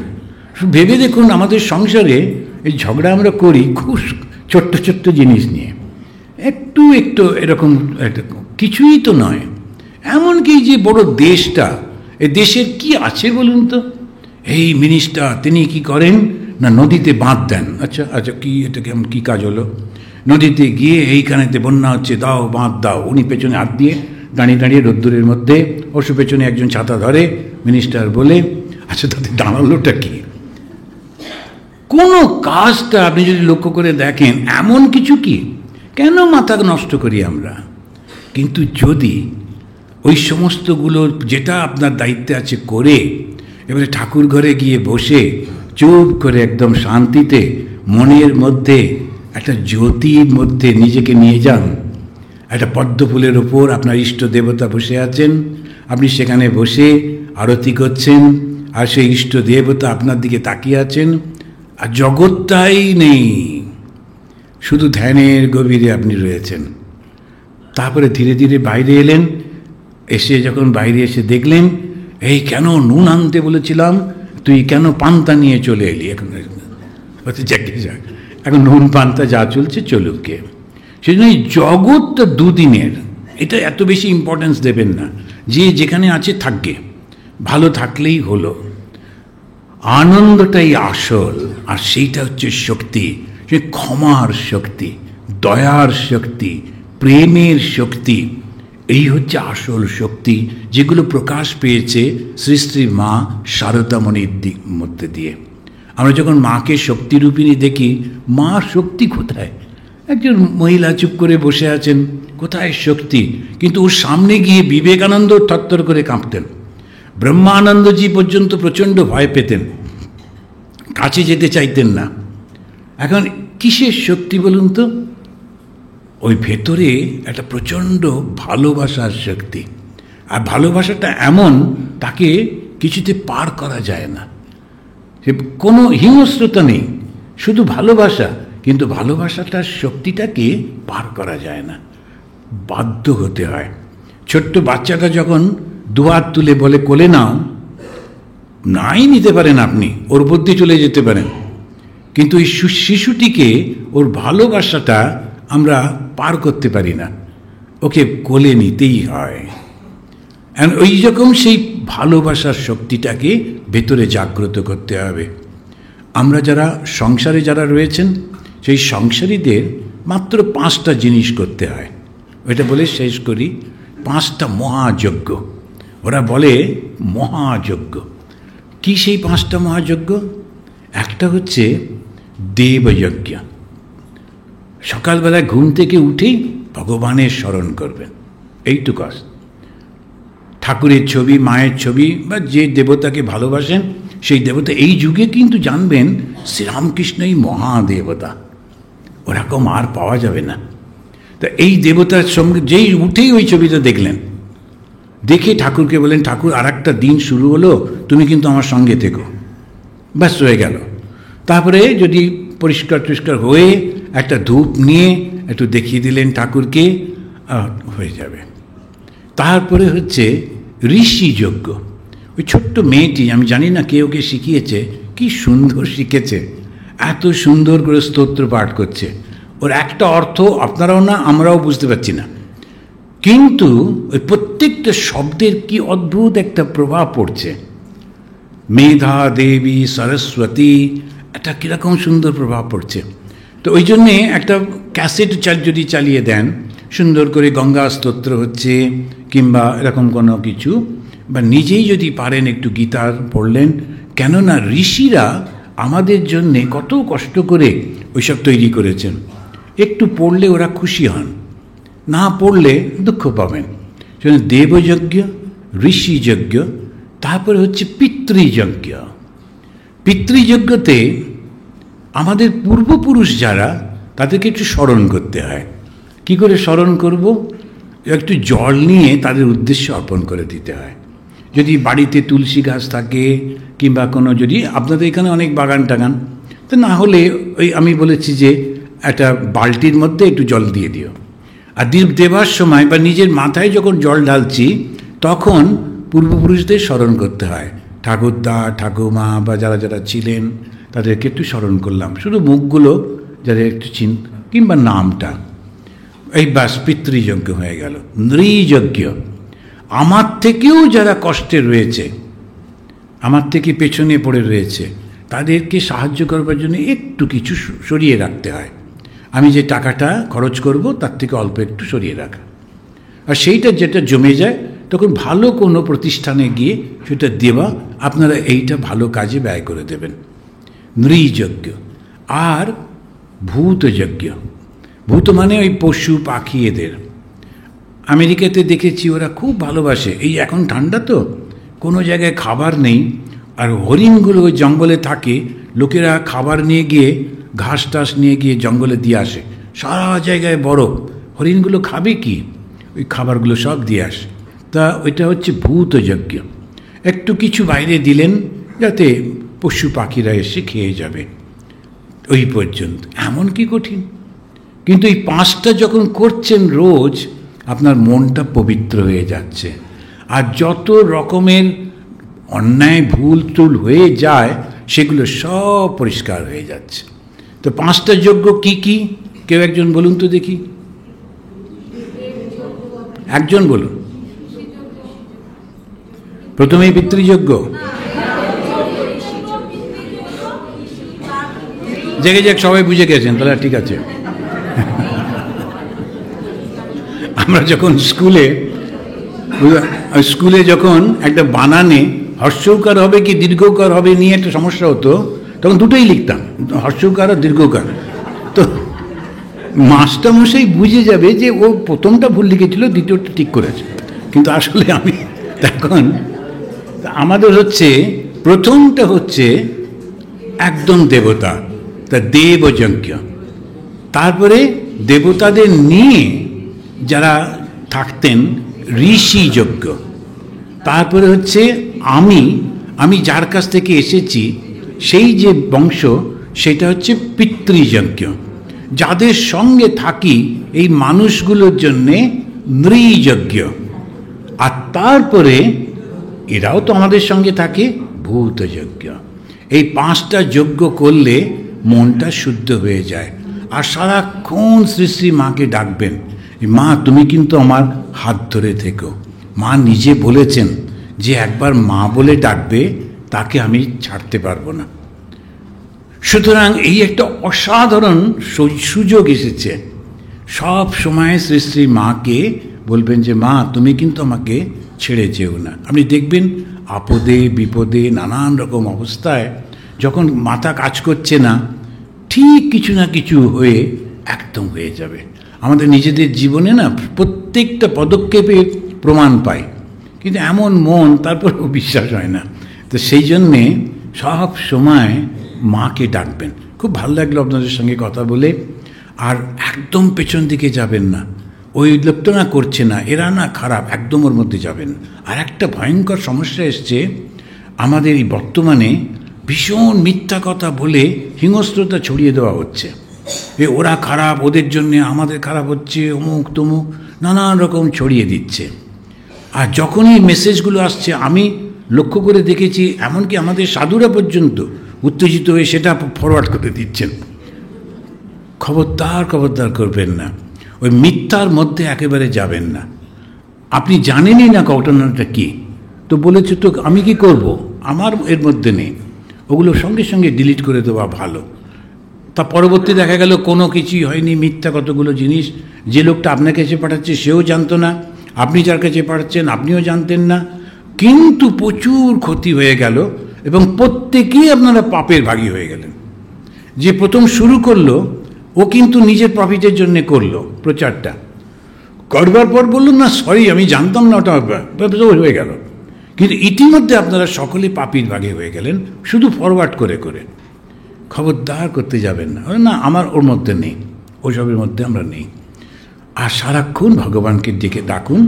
ভেবে দেখুন আমাদের সংসারে এই ঝগড়া আমরা করি খুব ছোট্ট ছোট্ট জিনিস নিয়ে, একটু একটু এরকম কিছুই তো নয়। এমনকি যে বড় দেশটা, এই দেশের কি আছে বলুন তো? এই মিনিস্টার তিনি কি করেন না, নদীতে বাঁধ দেন। আচ্ছা আচ্ছা, কি এটা কেমন কী কাজ হলো? নদীতে গিয়ে এইখানেতে বন্যা হচ্ছে, দাও বাঁধ দাও। উনি পেছনে হাত দিয়ে দাঁড়িয়ে দাঁড়িয়ে রোদ্দুরের মধ্যে, অবশ্য পেছনে একজন ছাতা ধরে, মিনিস্টার বলে। আচ্ছা, তাতে দাঁড়ালোটা কি? কোনো কাজটা আপনি যদি লক্ষ্য করে দেখেন এমন কিছু কি, কেন মাথা নষ্ট করি আমরা? কিন্তু যদি ওই সমস্তগুলোর যেটা আপনার দায়িত্বে আছে করে, এবারে ঠাকুর ঘরে গিয়ে বসে চুপ করে একদম শান্তিতে মনের মধ্যে একটা জ্যোতির মধ্যে নিজেকে নিয়ে যান। একটা পদ্ম ফুলের ওপর আপনার ইষ্ট দেবতা বসে আছেন, আপনি সেখানে বসে আরতি করছেন, আর সেই ইষ্ট দেবতা আপনার দিকে তাকিয়ে আছেন, আর জগৎটাই নেই, শুধু ধ্যানের গভীরে আপনি রয়েছেন। তারপরে ধীরে ধীরে বাইরে এলেন, এসে যখন বাইরে এসে দেখলেন এই কেন নুন আনতে বলেছিলাম, তুই কেন পান্তা নিয়ে চলে এলি? এখন যাক, এখন নুন পান্তা যা চলছে চলুক গে। সেই জন্য এই জগৎটা 2 দিনের, এটা এত বেশি ইম্পর্টেন্স দেবেন না, যে যেখানে আছে থাকবে, ভালো থাকলেই হলো। আনন্দটাই আসল, আর সেইটা হচ্ছে শক্তি, সে ক্ষমার শক্তি, দয়ার শক্তি, প্রেমের শক্তি। এই হচ্ছে আসল শক্তি, যেগুলো প্রকাশ পেয়েছে শ্রী শ্রী মা শারদামণির মধ্যে দিয়ে। আমরা যখন মাকে শক্তিরূপিণী দেখি, মা শক্তি কোথায়? একজন মহিলা চুপ করে বসে আছেন, কোথায় শক্তি? কিন্তু ওর সামনে গিয়ে বিবেকানন্দ থরথর করে কাঁপতেন, ব্রহ্মানন্দজি পর্যন্ত প্রচণ্ড ভয় পেতেন, কাছে যেতে চাইতেন না। এখন কিসের শক্তি বলুন তো? ওই ভেতরে একটা প্রচণ্ড ভালোবাসার শক্তি, আর ভালোবাসাটা এমন, তাকে কিছুতে পার করা যায় না। সে কোনো হিংস্রতা নেই, শুধু ভালোবাসা, কিন্তু ভালোবাসাটার শক্তিটাকে পার করা যায় না, বাধ্য হতে হয়। ছোট্ট বাচ্চাটা যখন দুহাত তুলে বলে কোলে নাও, নাই নিতে পারেন আপনি, ওর বুদ্ধি চলে যেতে পারেন, কিন্তু এই শিশুটিকে ওর ভালোবাসাটা আমরা পার করতে পারি না, ওকে কোলে নিতেই হয়। ওই রকম সেই ভালোবাসার শক্তিটাকে ভেতরে জাগ্রত করতে হবে। আমরা যারা সংসারে যারা রয়েছেন, সেই সংসারীদের মাত্র 5টা জিনিস করতে হয়। ওইটা বলে শেষ করি, 5টা মহাযজ্ঞ। ওরা বলে মহাযজ্ঞ। কি সেই 5টা মহাযজ্ঞ? একটা হচ্ছে দেবযজ্ঞ। সকালবেলায় ঘুম থেকে উঠেই ভগবানের স্মরণ করবেন, এইটুকু। ঠাকুরের ছবি, মায়ের ছবি, বা যে দেবতাকে ভালোবাসেন সেই দেবতা। এই যুগে কিন্তু জানবেন শ্রীরামকৃষ্ণই মহাদেবতা, ওরকম আর পাওয়া যাবে না। তা এই দেবতার সঙ্গে যেই উঠেই ওই ছবিটা দেখলেন, দেখে ঠাকুরকে বলেন, ঠাকুর আর একটা দিন শুরু হলো, তুমি কিন্তু আমার সঙ্গে থেকো, ব্যাস হয়ে গেল। তারপরে যদি পরিষ্কার টরিষ্কার হয়ে একটা ধূপ নিয়ে একটু দেখিয়ে দিলেন ঠাকুরকে, হয়ে যাবে। তারপরে হচ্ছে ঋষিযজ্ঞ। ওই ছোট্ট মেয়েটি, আমি জানি না কে ওকে শিখিয়েছে, কি সুন্দর শিখেছে, এত সুন্দর করে স্তোত্র পাঠ করছে। ওর একটা অর্থ আপনারাও না, আমরাও বুঝতে পারছি না, কিন্তু ওই প্রত্যেকটা শব্দের কি অদ্ভুত একটা প্রভাব পড়ছে। মেধা দেবী সরস্বতী, একটা কীরকম সুন্দর প্রভাব পড়ছে। তো ওই জন্যে একটা ক্যাসেট যদি চালিয়ে দেন, সুন্দর করে গঙ্গা স্তোত্র হচ্ছে কিংবা এরকম কোনো কিছু, বা নিজেই যদি পারেন একটু গীতার পড়লেন, কেননা ঋষিরা আমাদের জন্যে কত কষ্ট করে ওইসব তৈরি করেছেন। একটু পড়লে ওরা খুশি হন, না পড়লে দুঃখ পাবেন। সেজন্য দেবযজ্ঞ, ঋষিযজ্ঞ, তারপরে হচ্ছে পিতৃযজ্ঞ। পিতৃযজ্ঞতে আমাদের পূর্বপুরুষ যারা, তাদেরকে একটু স্মরণ করতে হয়। কি করে স্মরণ করব? একটু জল নিয়ে তাদের উদ্দেশ্যে অর্পণ করে দিতে হয়। যদি বাড়িতে তুলসী গাছ থাকে, কিংবা কোনো, যদি আপনাদের এখানে অনেক বাগান টাগান, তো না হলে ওই আমি বলেছি যে একটা বালতির মধ্যে একটু জল দিয়ে দিও। আর দেবার সময় বা নিজের মাথায় যখন জল ঢালছি, তখন পূর্বপুরুষদের স্মরণ করতে হয়। ঠাকুরদা, ঠাকুমা বা যারা যারা ছিলেন, তাদেরকে একটু স্মরণ করলাম, শুধু মুখগুলো যাদের একটু কিংবা নামটা, এই ব্যাস পিতৃযজ্ঞ হয়ে গেল। নৃযজ্ঞ, আমার থেকেও যারা কষ্টে রয়েছে, আমার থেকে পেছনে পড়ে রয়েছে, তাদেরকে সাহায্য করবার জন্য একটু কিছু সরিয়ে রাখতে হয়। আমি যে টাকাটা খরচ করব, তার থেকে অল্প একটু সরিয়ে রাখা, আর সেইটা যেটা জমে যায়, তখন ভালো কোনো প্রতিষ্ঠানে গিয়ে সেটা দেওয়া, আপনারা এইটা ভালো কাজে ব্যয় করে দেবেন। নৃযজ্ঞ। আর ভূতযজ্ঞ। ভূত মানে ওই পশু পাখি, এদের আমেরিকাতে দেখেছি ওরা খুব ভালোবাসে। এই এখন ঠান্ডা তো, কোনো জায়গায় খাবার নেই, আর হরিণগুলো ওই জঙ্গলে থাকে, লোকেরা খাবার নিয়ে গিয়ে, ঘাস টাস নিয়ে গিয়ে জঙ্গলে দিয়ে আসে, সারা জায়গায় বরফ, হরিণগুলো খাবে কি, ওই খাবারগুলো সব দিয়ে আসে। তা ওইটা হচ্ছে ভূতযজ্ঞ। একটু কিছু বাইরে দিলেন যাতে পশু পাখিরা এসে খেয়ে যাবে, ওই পর্যন্ত। এমন কি কঠিন? কিন্তু এই 5টা যখন করছেন রোজ, আপনার মনটা পবিত্র হয়ে যাচ্ছে, আর যত রকমের অন্যায় ভুল টুল হয়ে যায়, সেগুলো সব পরিষ্কার হয়ে যাচ্ছে। তো 5টা যজ্ঞ কি কি? কেউ একজন বলুন তো দেখি। একজন বলুন। প্রথমেই পিতৃযজ্ঞ। জেগে যাক, সবাই বুঝে গেছেন তাহলে ঠিক আছে। আমরা যখন স্কুলে যখন একটা বানানে হর্ষৌকার হবে কি দীর্ঘকার হবে নিয়ে একটা সমস্যা হতো, তখন দুটোই লিখতাম, হর্ষৌকার আর দীর্ঘকার। তো মাস্টারমশাই বুঝে যাবে যে ও প্রথমটা ভুল লিখেছিল, দ্বিতীয়টা ঠিক করেছে। কিন্তু আসলে আমি তখন আমাদের হচ্ছে প্রথমটা হচ্ছে একদম দেবতা, তা দেবযজ্ঞ। তারপরে দেবতাদের নিয়ে যারা থাকতেন ঋষি যজ্ঞ। তারপরে হচ্ছে আমি যার কাছ থেকে এসেছি সেই যে বংশ, সেটা হচ্ছে পিতৃযজ্ঞ। যাদের সঙ্গে থাকি এই মানুষগুলোর জন্যে নৃযজ্ঞ। আর তারপরে এরাও তো আমাদের সঙ্গে থাকে, ভূতযজ্ঞ। এই 5টা যজ্ঞ করলে মনটা শুদ্ধ হয়ে যায়। আর সারাক্ষণ শ্রী শ্রী মাকে ডাকবেন, মা তুমি কিন্তু আমার হাত ধরে থেকো। মা নিজে বলেছেন যে একবার মা বলে ডাকবে তাকে আমি ছাড়তে পারবো না। সুতরাং এই একটা অসাধারণ সুযোগ এসেছে। সব সময় শ্রী শ্রী মাকে বলবেন যে মা তুমি কিন্তু আমাকে ছেড়ে যেও না। আপনি দেখবেন আপদে বিপদে নানান রকম অবস্থায় যখন মাথা কাজ করছে না, ঠিক কিছু না কিছু হয়ে একদম হয়ে যাবে। আমাদের নিজেদের জীবনে না প্রত্যেকটা পদক্ষেপে প্রমাণ পাই, কিন্তু এমন মন তারপরেও বিশ্বাস হয় না। তো সেই জন্যে সব সময় মাকে ডাকবেন। খুব ভালো লাগলো আপনাদের সঙ্গে কথা বলে। আর একদম পেছন দিকে যাবেন না, ওই লোকটা না করছে না, এরা না খারাপ, একদম ওর মধ্যে যাবেন। আর একটা ভয়ঙ্কর সমস্যা এসছে আমাদের এই বর্তমানে, ভীষণ মিথ্যা কথা বলে হিংস্রতা ছড়িয়ে দেওয়া হচ্ছে। ওরা খারাপ, ওদের জন্যে আমাদের খারাপ হচ্ছে, অমুক তমুক নানান রকম ছড়িয়ে দিচ্ছে। আর যখনই মেসেজগুলো আসছে আমি লক্ষ্য করে দেখেছি, এমনকি আমাদের সাধুরা পর্যন্ত উত্তেজিত হয়ে সেটা ফরওয়ার্ড করে দিচ্ছেন। খবরদার করবেন না, ওই মিথ্যার মধ্যে একেবারে যাবেন না। আপনি জানেনই না ঘটনাটা কি, তো বলেছে তো আমি কি করব, আমার এর মধ্যে নেই, ওগুলো সঙ্গে সঙ্গে ডিলিট করে দেওয়া ভালো। তা পরবর্তী দেখা গেল কোনো কিছুই হয়নি, মিথ্যা কতগুলো জিনিস। যে লোকটা আপনার কাছে পাঠাচ্ছে সেও জানতো না, আপনি যার কাছে পাঠাচ্ছেন আপনিও জানতেন না, কিন্তু প্রচুর ক্ষতি হয়ে গেল এবং প্রত্যেকেই আপনারা পাপের ভাগী হয়ে গেলেন। যে প্রথম শুরু করলো ও কিন্তু নিজের প্রফিটের জন্য করলো প্রচারটা, করবার পর বললো না সরি আমি জানতাম না, ওটা হয়ে গেল। কিন্তু ইতিমধ্যে আপনারা সকলে পাপীর ভাগে হয়ে গেলেন শুধু ফরওয়ার্ড করে করে। খবরদার করতে যাবেন না, না আমার ওর মধ্যে নেই, ওইসবের মধ্যে আমরা নেই। আর সারাক্ষণ ভগবানকে ডেকে ডাকুন।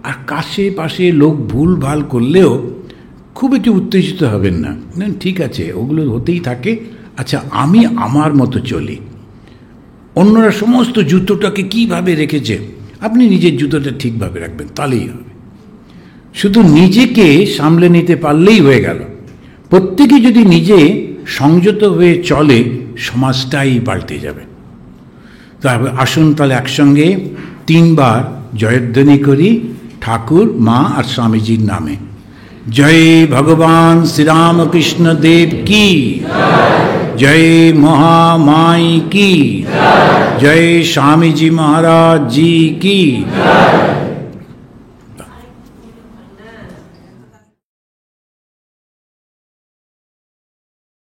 আর কাছে পাশে লোক ভুল ভাল করলেও খুব একটু উত্তেজিত হবেন না, ঠিক আছে ওগুলো হতেই থাকে, আচ্ছা আমি আমার মতো চলি। অন্যরা সমস্ত জুতোটাকে কিভাবে রেখেছে, আপনি নিজের জুতোটা ঠিকভাবে রাখবেন, তাহলেই হবে। শুধু নিজেকে সামলে নিতে পারলেই হয়ে গেল। প্রত্যেকে যদি নিজে সংযত হয়ে চলে, সমাজটাই পাল্টে যাবে। তারপর আসুন তাহলে একসঙ্গে 3 বার জয়ধ্বনি করি ঠাকুর, মা আর স্বামীজির নামে। জয় ভগবান শ্রীরামকৃষ্ণ দেব কি, জয় মহামাই কি, জয় স্বামীজি महाराज जी की।